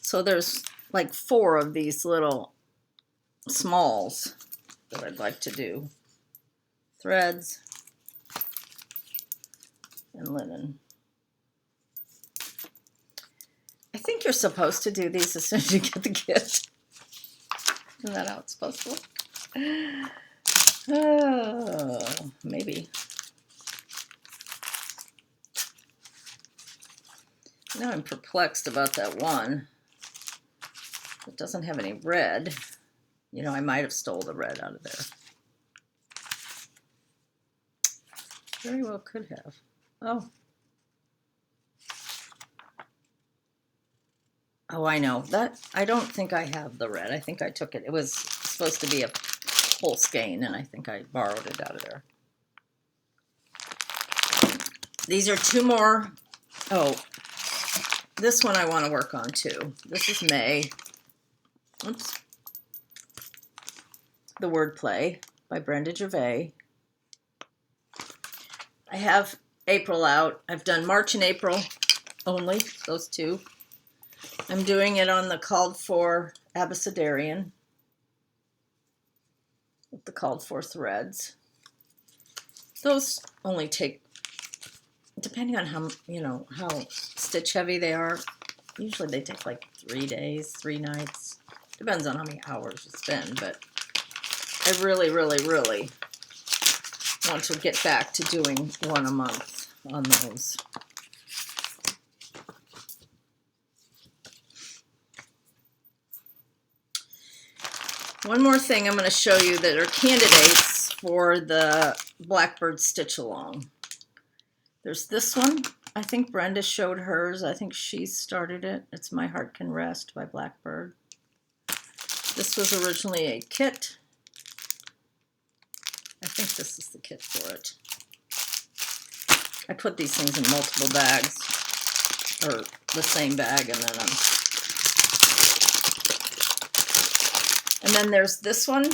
So there's like 4 of these little smalls that I'd like to do. Threads and linen. I think you're supposed to do these as soon as you get the kit. Isn't that how it's supposed to look? Oh, maybe. Now I'm perplexed about that one. It doesn't have any red. You know, I might have stole the red out of there. Very well could have. Oh. Oh, I know. That, I don't think I have the red. I think I took it. It was supposed to be a whole skein, and I think I borrowed it out of there. These are 2 more. Oh, this one I want to work on too. This is May. Oops. The Wordplay by Brenda Gervais. I have April out. I've done March and April only, those 2. I'm doing it on the called for Abecedarian. with the called for threads. Those only take, depending on how, how stitch heavy they are, usually they take like 3 days, 3 nights. Depends on how many hours you spend, but I really, really, really want to get back to doing one a month on those. One more thing I'm going to show you that are candidates for the Blackbird Stitch Along. There's this one. I think Brenda showed hers. I think she started it. It's My Heart Can Rest by Blackberg. This was originally a kit. I think this is the kit for it. I put these things in multiple bags, or the same bag, and then there's this one,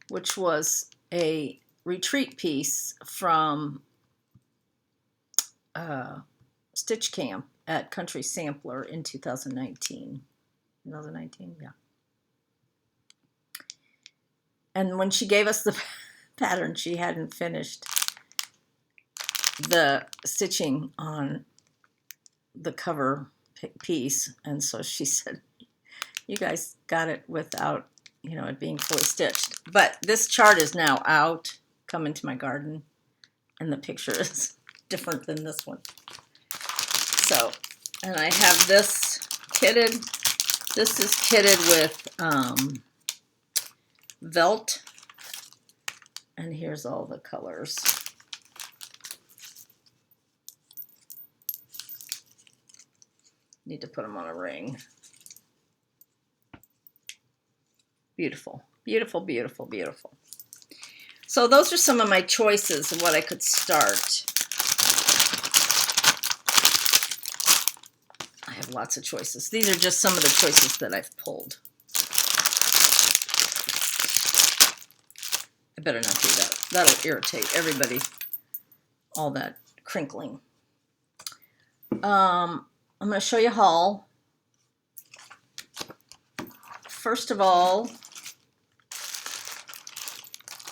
which was a retreat piece from Stitch Camp at Country Sampler in 2019. 2019, yeah. And when she gave us the pattern, she hadn't finished the stitching on the cover piece, and so she said, you guys got it without, it being fully stitched. But this chart is now out, come into my garden, and the picture is different than this one. So, and I have this kitted. This is kitted with Velt, and here's all the colors. Need to put them on a ring. Beautiful, beautiful, beautiful, beautiful. So those are some of my choices of what I could start. I have lots of choices. These are just some of the choices that I've pulled. I better not do that. That'll irritate everybody. All that crinkling. I'm going to show you a haul. First of all,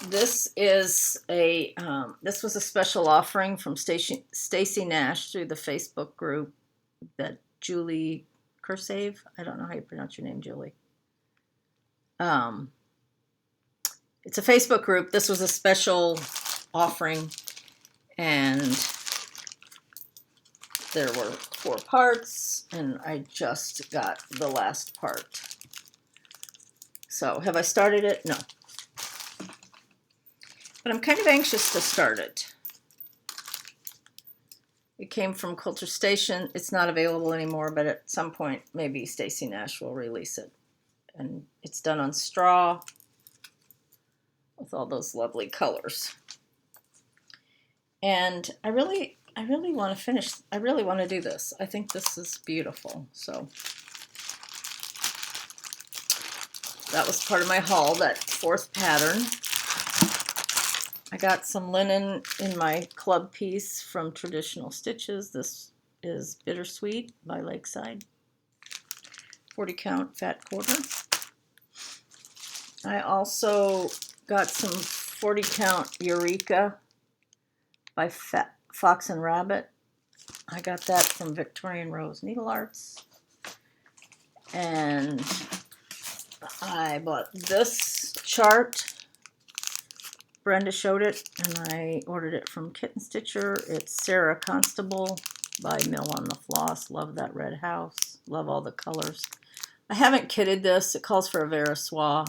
this is this was a special offering from Stacy Nash through the Facebook group that Julie Kursave. I don't know how you pronounce your name, Julie. It's a Facebook group. This was a special offering, and there were 4 parts, and I just got the last part. So have I started it? No. But I'm kind of anxious to start it. It came from Quilter Station. It's not available anymore, but at some point, maybe Stacy Nash will release it. And it's done on straw with all those lovely colors. And I really want to finish. I really want to do this. I think this is beautiful. So that was part of my haul, that 4th pattern. I got some linen in my club piece from Traditional Stitches. This is Bittersweet by Lakeside. 40 count fat quarter. I also got some 40 count Eureka by Fox and Rabbit. I got that from Victorian Rose Needle Arts. And I bought this chart. Brenda showed it, and I ordered it from Kitten Stitcher. It's Sarah Constable by Mill on the Floss. Love that red house. Love all the colors. I haven't kitted this. It calls for a Verissois.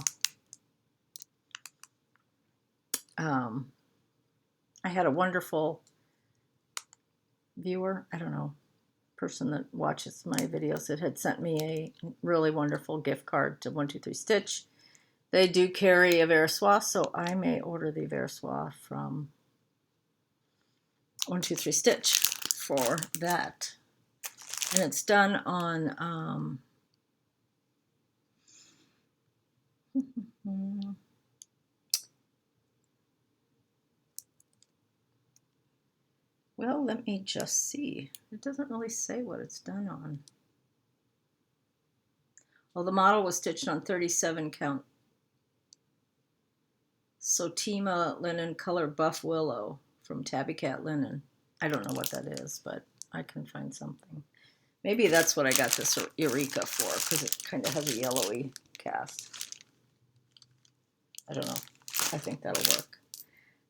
I had a wonderful viewer, I don't know, person that watches my videos that had sent me a really wonderful gift card to 123 Stitch. They do carry a Verissois, so I may order the Verissois from 123 Stitch for that. And it's done on well, let me just see. It doesn't really say what it's done on. Well, the model was stitched on 37 count Sotima Linen Color Buff Willow from Tabby Cat Linen. I don't know what that is, but I can find something. Maybe that's what I got this Eureka for, because it kind of has a yellowy cast. I don't know. I think that'll work.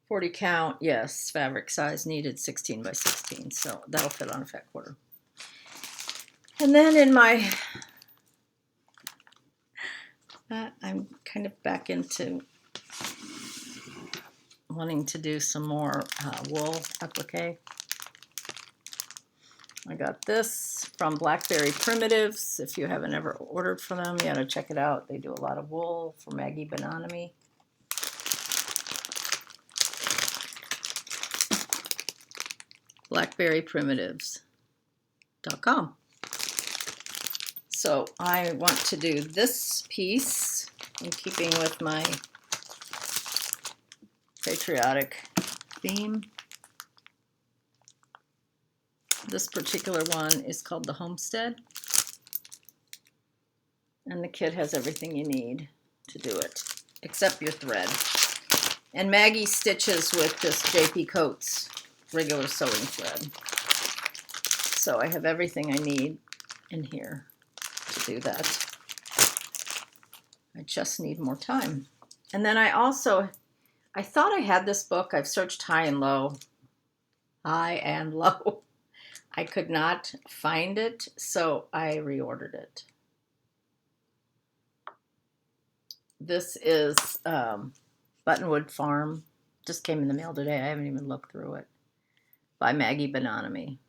40 count, yes. Fabric size needed 16 by 16, so that'll fit on a fat quarter. And then in my, I'm kind of back into wanting to do some more wool applique. I got this from Blackberg Primitives. If you haven't ever ordered from them, you gotta check it out. They do a lot of wool for Maggie Bononomy. BlackberryPrimitives.com. So I want to do this piece in keeping with my patriotic theme. This particular one is called the Homestead, and the kit has everything you need to do it, except your thread. And Maggie stitches with this JP Coates regular sewing thread. So I have everything I need in here to do that. I just need more time. And then I thought I had this book. I've searched high and low. I could not find it, so I reordered it. This is Buttonwood Farm. Just came in the mail today. I haven't even looked through it. By Maggie Bononomy.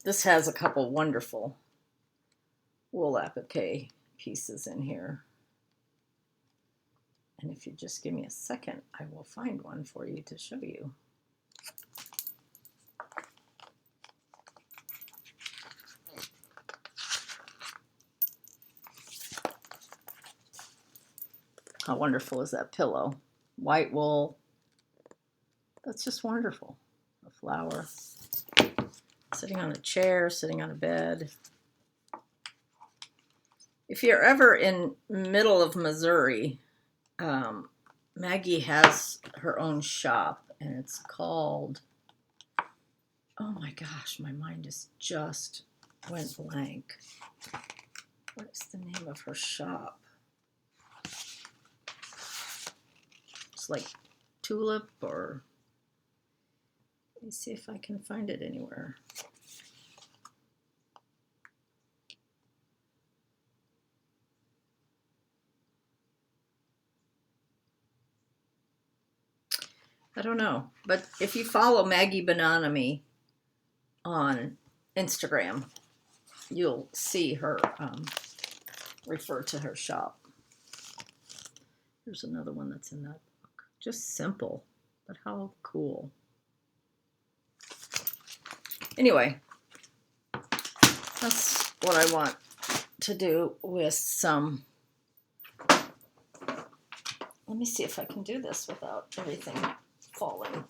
This has a couple wonderful wool applique pieces in here. And if you just give me a second, I will find one for you to show you. How wonderful is that pillow? White wool. That's just wonderful. A flower. Sitting on a chair, sitting on a bed. If you're ever in middle of Missouri, Maggie has her own shop, and it's called, oh my gosh, my mind just went blank. What is the name of her shop? It's like Tulip, or let me see if I can find it anywhere. I don't know, but if you follow Maggie Bononomy on Instagram, you'll see her refer to her shop. There's another one that's in that book. Just simple, but how cool. Anyway, that's what I want to do with some. Let me see if I can do this without everything falling.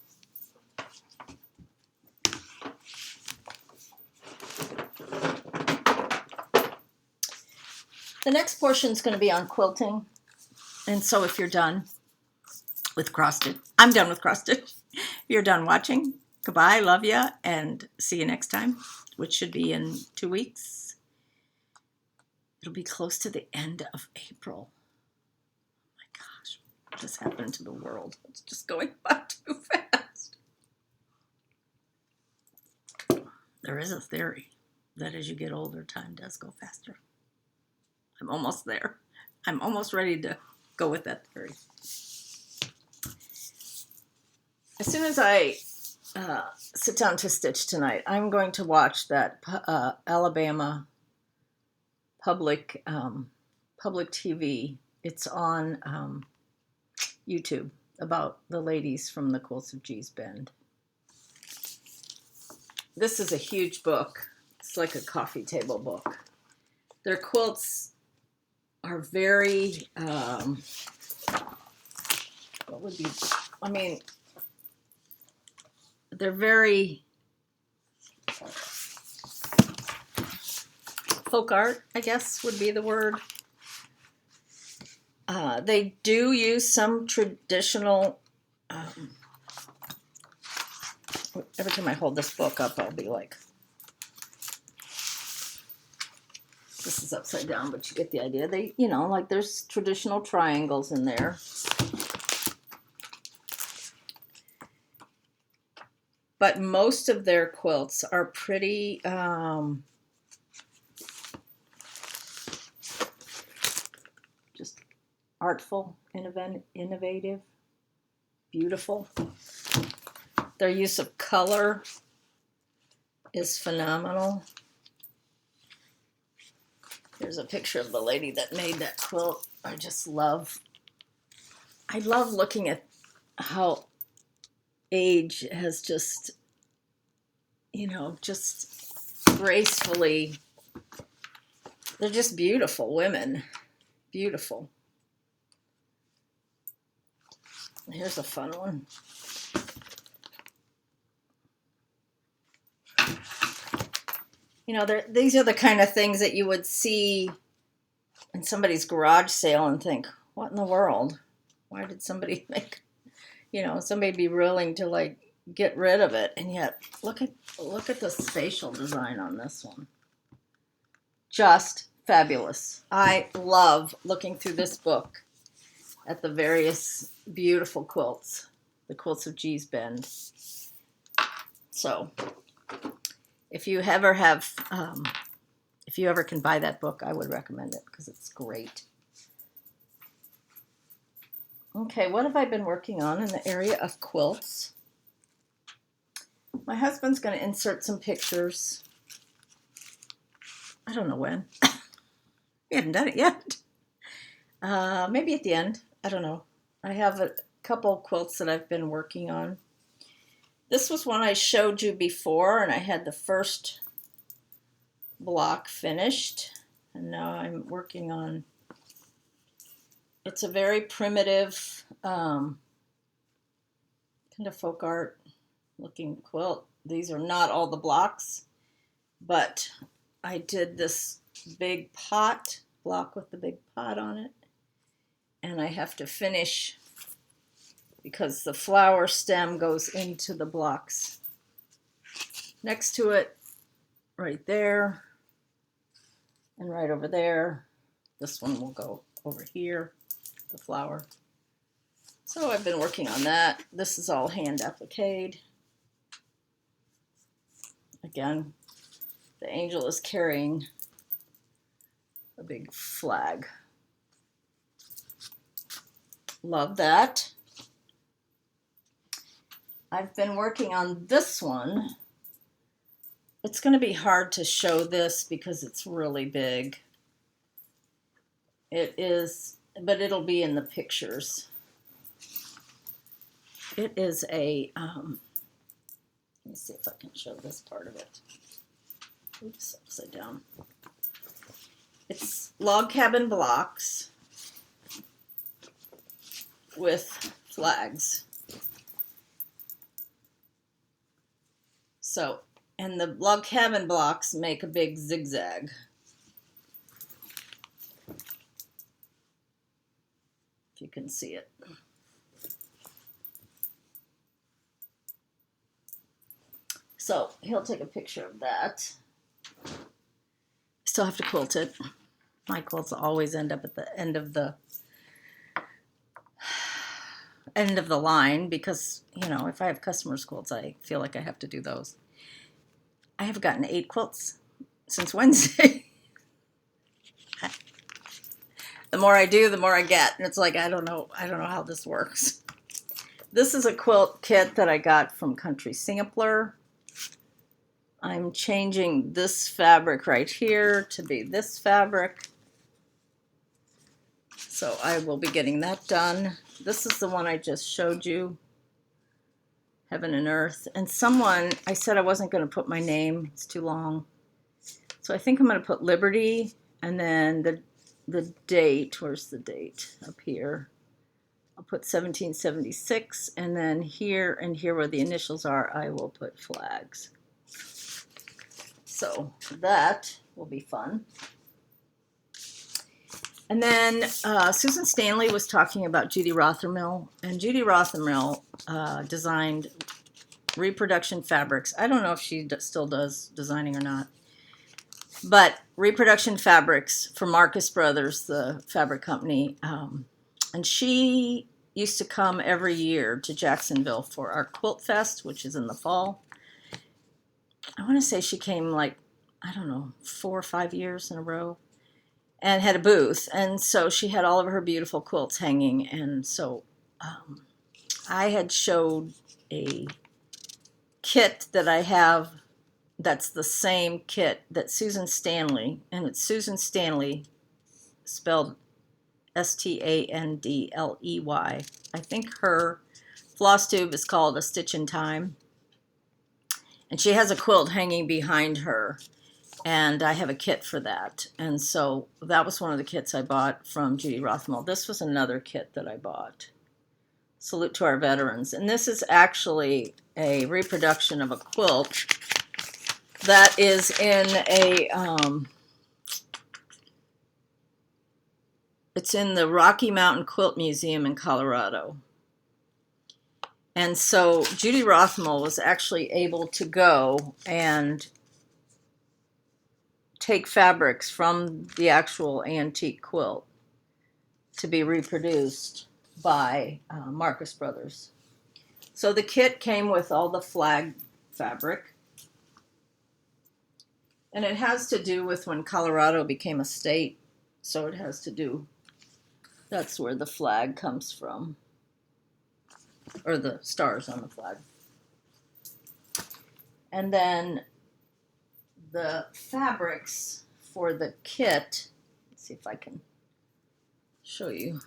The next portion is going to be on quilting. And so if you're done with cross stitch, I'm done with cross stitch. If you're done watching, goodbye, love ya, and see you next time, which should be in 2 weeks. It'll be close to the end of April. Oh my gosh, what just happened to the world? It's just going by too fast. There is a theory that as you get older, time does go faster. I'm almost there. I'm almost ready to go with that theory. As soon as I sit down to stitch tonight, I'm going to watch that Alabama public TV. It's on YouTube, about the ladies from the Quilts of Gee's Bend. This is a huge book. It's like a coffee table book. Their quilts are very, what would be, I mean, they're very folk art, I guess would be the word. They do use some traditional, every time I hold this book up, I'll be like, this is upside down, but you get the idea. They, you know, like there's traditional triangles in there. But most of their quilts are pretty, just artful, innovative, beautiful. Their use of color is phenomenal. There's a picture of the lady that made that quilt. I love looking at how age has just, you know, just gracefully, they're just beautiful women. Beautiful. Here's a fun one. You know, these are the kind of things that you would see in somebody's garage sale and think, what in the world? Why did somebody make, you know, somebody be willing to like get rid of it? And yet, look at the spatial design on this one. Just fabulous. I love looking through this book at the various beautiful quilts, the quilts of Gee's Bend. So, if you ever can buy that book, I would recommend it because it's great. Okay, what have I been working on in the area of quilts? My husband's going to insert some pictures. I don't know when. We haven't done it yet. Maybe at the end. I don't know. I have a couple quilts that I've been working on. This was one I showed you before, and I had the first block finished. And now I'm working on, it's a very primitive, kind of folk art looking quilt. These are not all the blocks, but I did this big pot, block with the big pot on it. And I have to finish because the flower stem goes into the blocks next to it, right there, and right over there. This one will go over here, the flower. So I've been working on that. This is all hand appliqued. Again, the angel is carrying a big flag. Love that. I've been working on this one. It's going to be hard to show this because it's really big. It is, but it'll be in the pictures. It is a, let me see if I can show this part of it. Oops, upside down. It's log cabin blocks with flags. So, and the log cabin blocks make a big zigzag. If you can see it. So, he'll take a picture of that. Still have to quilt it. My quilts always end up at the end of the line because, you know, if I have customers' quilts, I feel like I have to do those. I have gotten 8 quilts since Wednesday. The more I do, the more I get. And it's like, I don't know how this works. This is a quilt kit that I got from Country Sampler. I'm changing this fabric right here to be this fabric. So I will be getting that done. This is the one I just showed you. Heaven and Earth. And someone, I said I wasn't going to put my name. It's too long. So I think I'm going to put Liberty and then the date. Where's the date? Up here. I'll put 1776. And then here and here where the initials are, I will put flags. So that will be fun. And then Susan Stanley was talking about Judy Rothermill, and Judy Rothermill designed reproduction fabrics. I don't know if she still does designing or not, but reproduction fabrics for Marcus Brothers, the fabric company. And she used to come every year to Jacksonville for our Quilt Fest, which is in the fall. I want to say she came like, I don't know, 4 or 5 years in a row and had a booth. And so she had all of her beautiful quilts hanging. And so I had showed a kit that I have that's the same kit that Susan Stanley, and it's Susan Stanley spelled Standley. I think her floss tube is called A Stitch in Time. And she has a quilt hanging behind her. And I have a kit for that. And so that was one of the kits I bought from Judy Rothmel. This was another kit that I bought. Salute to our veterans. And this is actually a reproduction of a quilt that is in a, it's in the Rocky Mountain Quilt Museum in Colorado. And so Judy Rothmel was actually able to go and take fabrics from the actual antique quilt to be reproduced by Marcus Brothers. So the kit came with all the flag fabric. And it has to do with when Colorado became a state. So it has to do, that's where the flag comes from. Or the stars on the flag. And then the fabrics for the kit, let's see if I can show you.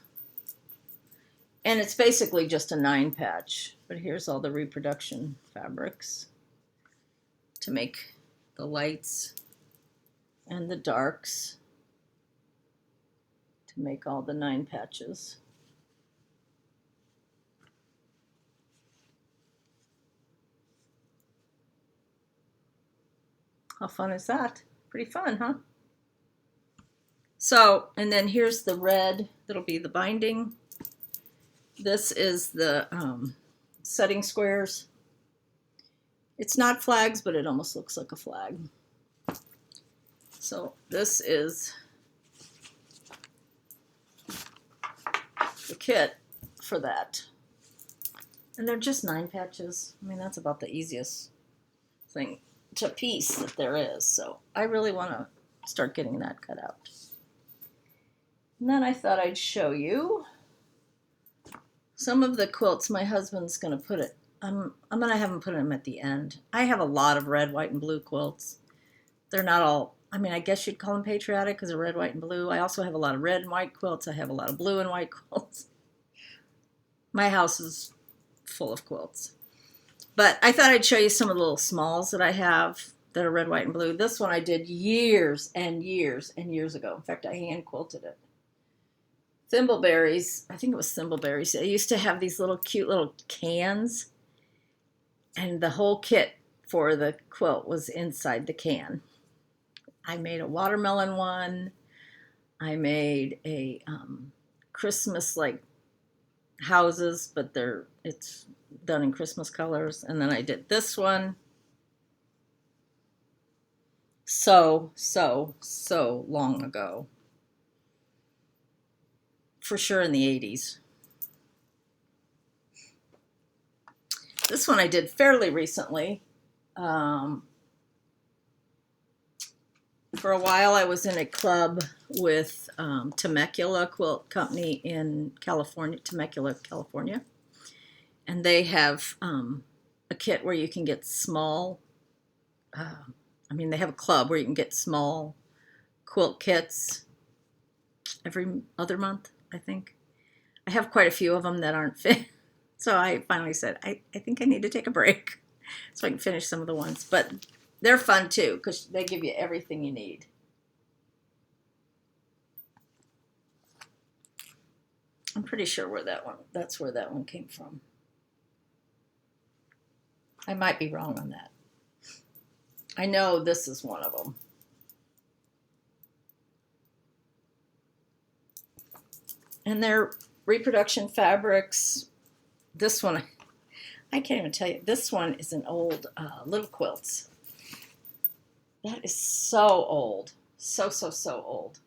And it's basically just a 9-patch, but here's all the reproduction fabrics to make the lights and the darks, to make all the 9 patches. How fun is that? Pretty fun, huh? So, and then here's the red, that'll be the binding. This is the setting squares. It's not flags, but it almost looks like a flag. So this is the kit for that. And they're just 9 patches. I mean, that's about the easiest thing to piece that there is. So I really want to start getting that cut out. And then I thought I'd show you some of the quilts. My husband's going to put it, I'm going to have him put them at the end. I have a lot of red, white, and blue quilts. They're not all, I mean, I guess you'd call them patriotic because they're red, white, and blue. I also have a lot of red and white quilts. I have a lot of blue and white quilts. My house is full of quilts. But I thought I'd show you some of the little smalls that I have that are red, white, and blue. This one I did years and years and years ago. In fact, I hand quilted it. Thimbleberries, I think it was Thimbleberries. I used to have these little cute little cans, and the whole kit for the quilt was inside the can. I made a watermelon one. I made a Christmas like houses, but it's done in Christmas colors. And then I did this one. So long ago. For sure in the 80s. This one I did fairly recently. For a while I was in a club with Temecula Quilt Company in California, Temecula, California. And they have a kit where you can get small, they have a club where you can get small quilt kits every other month, I think. I have quite a few of them that aren't fit. So I finally said, I think I need to take a break so I can finish some of the ones. But they're fun too because they give you everything you need. I'm pretty sure that's where that one came from. I might be wrong on that. I know this is one of them. And they're reproduction fabrics. This one, I can't even tell you. This one is an old Little Quilts. That is so old. So old.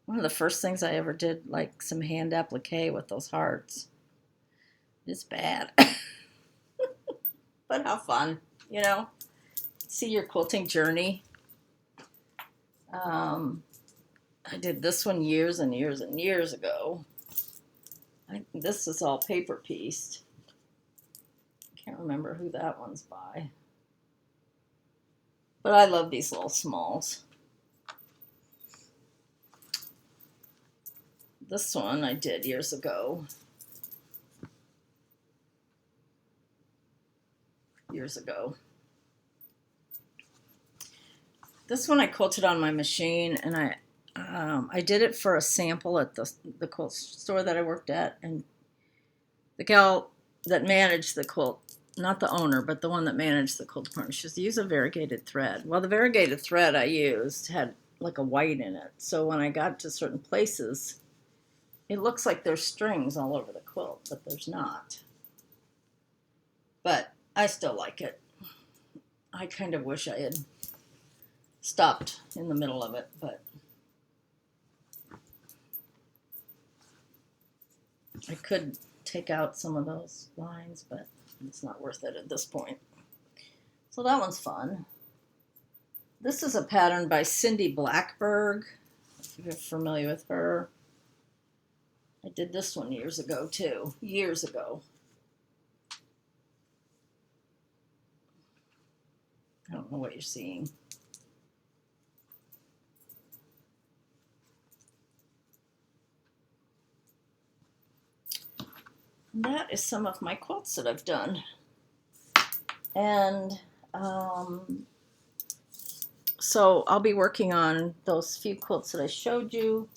One of the first things I ever did, like some hand applique with those hearts. It's bad. But how fun, you know? See your quilting journey. I did this one years and years and years ago. This is all paper pieced. Can't remember who that one's by. But I love these little smalls. This one I did years ago. This one I quilted on my machine, and I did it for a sample at the quilt store that I worked at, and the gal that managed the quilt, not the owner, but the one that managed the quilt department, she says, use a variegated thread. Well, the variegated thread I used had like a white in it, so when I got to certain places, it looks like there's strings all over the quilt, but there's not. But I still like it. I kind of wish I had stopped in the middle of it, but I could take out some of those lines, but it's not worth it at this point. So that one's fun. This is a pattern by Cindy Blackberg, if you're familiar with her. I did this one years ago too, years ago. I don't know what you're seeing. And that is some of my quilts that I've done. And so I'll be working on those few quilts that I showed you.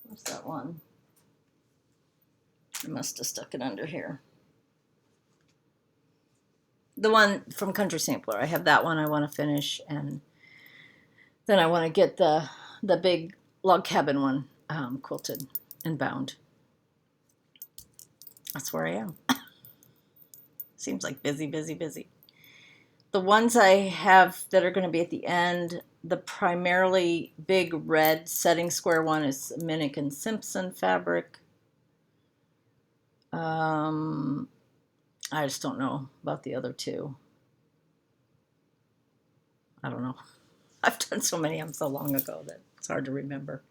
Where's that one? I must have stuck it under here. The one from Country Sampler. I have that one I want to finish, and then I want to get the big log cabin one quilted and bound. That's where I am. Seems like busy. The ones I have that are going to be at the end, the primarily big red setting square one is Minnick and Simpson fabric. I just don't know about the other two. I don't know. I've done so many of them so long ago that it's hard to remember.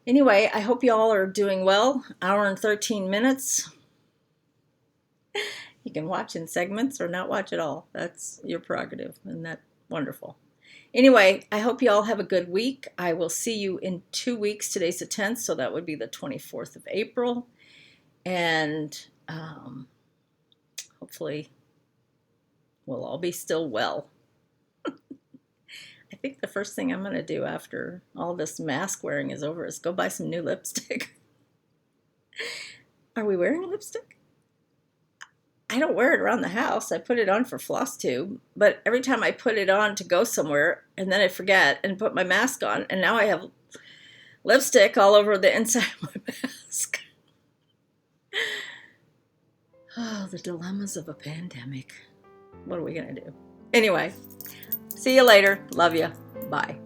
Anyway, I hope you all are doing well. Hour and 13 minutes. You can watch in segments or not watch at all. That's your prerogative, and that's wonderful. Anyway, I hope you all have a good week. I will see you in 2 weeks. Today's the 10th, so that would be the 24th of April. And hopefully we'll all be still well. I think the first thing I'm going to do after all this mask wearing is over is go buy some new lipstick. Are we wearing lipstick? I don't wear it around the house. I put it on for floss tube, but every time I put it on to go somewhere, and then I forget and put my mask on, and now I have lipstick all over the inside of my mask. Oh, the dilemmas of a pandemic. What are we going to do? Anyway, see you later. Love you. Bye.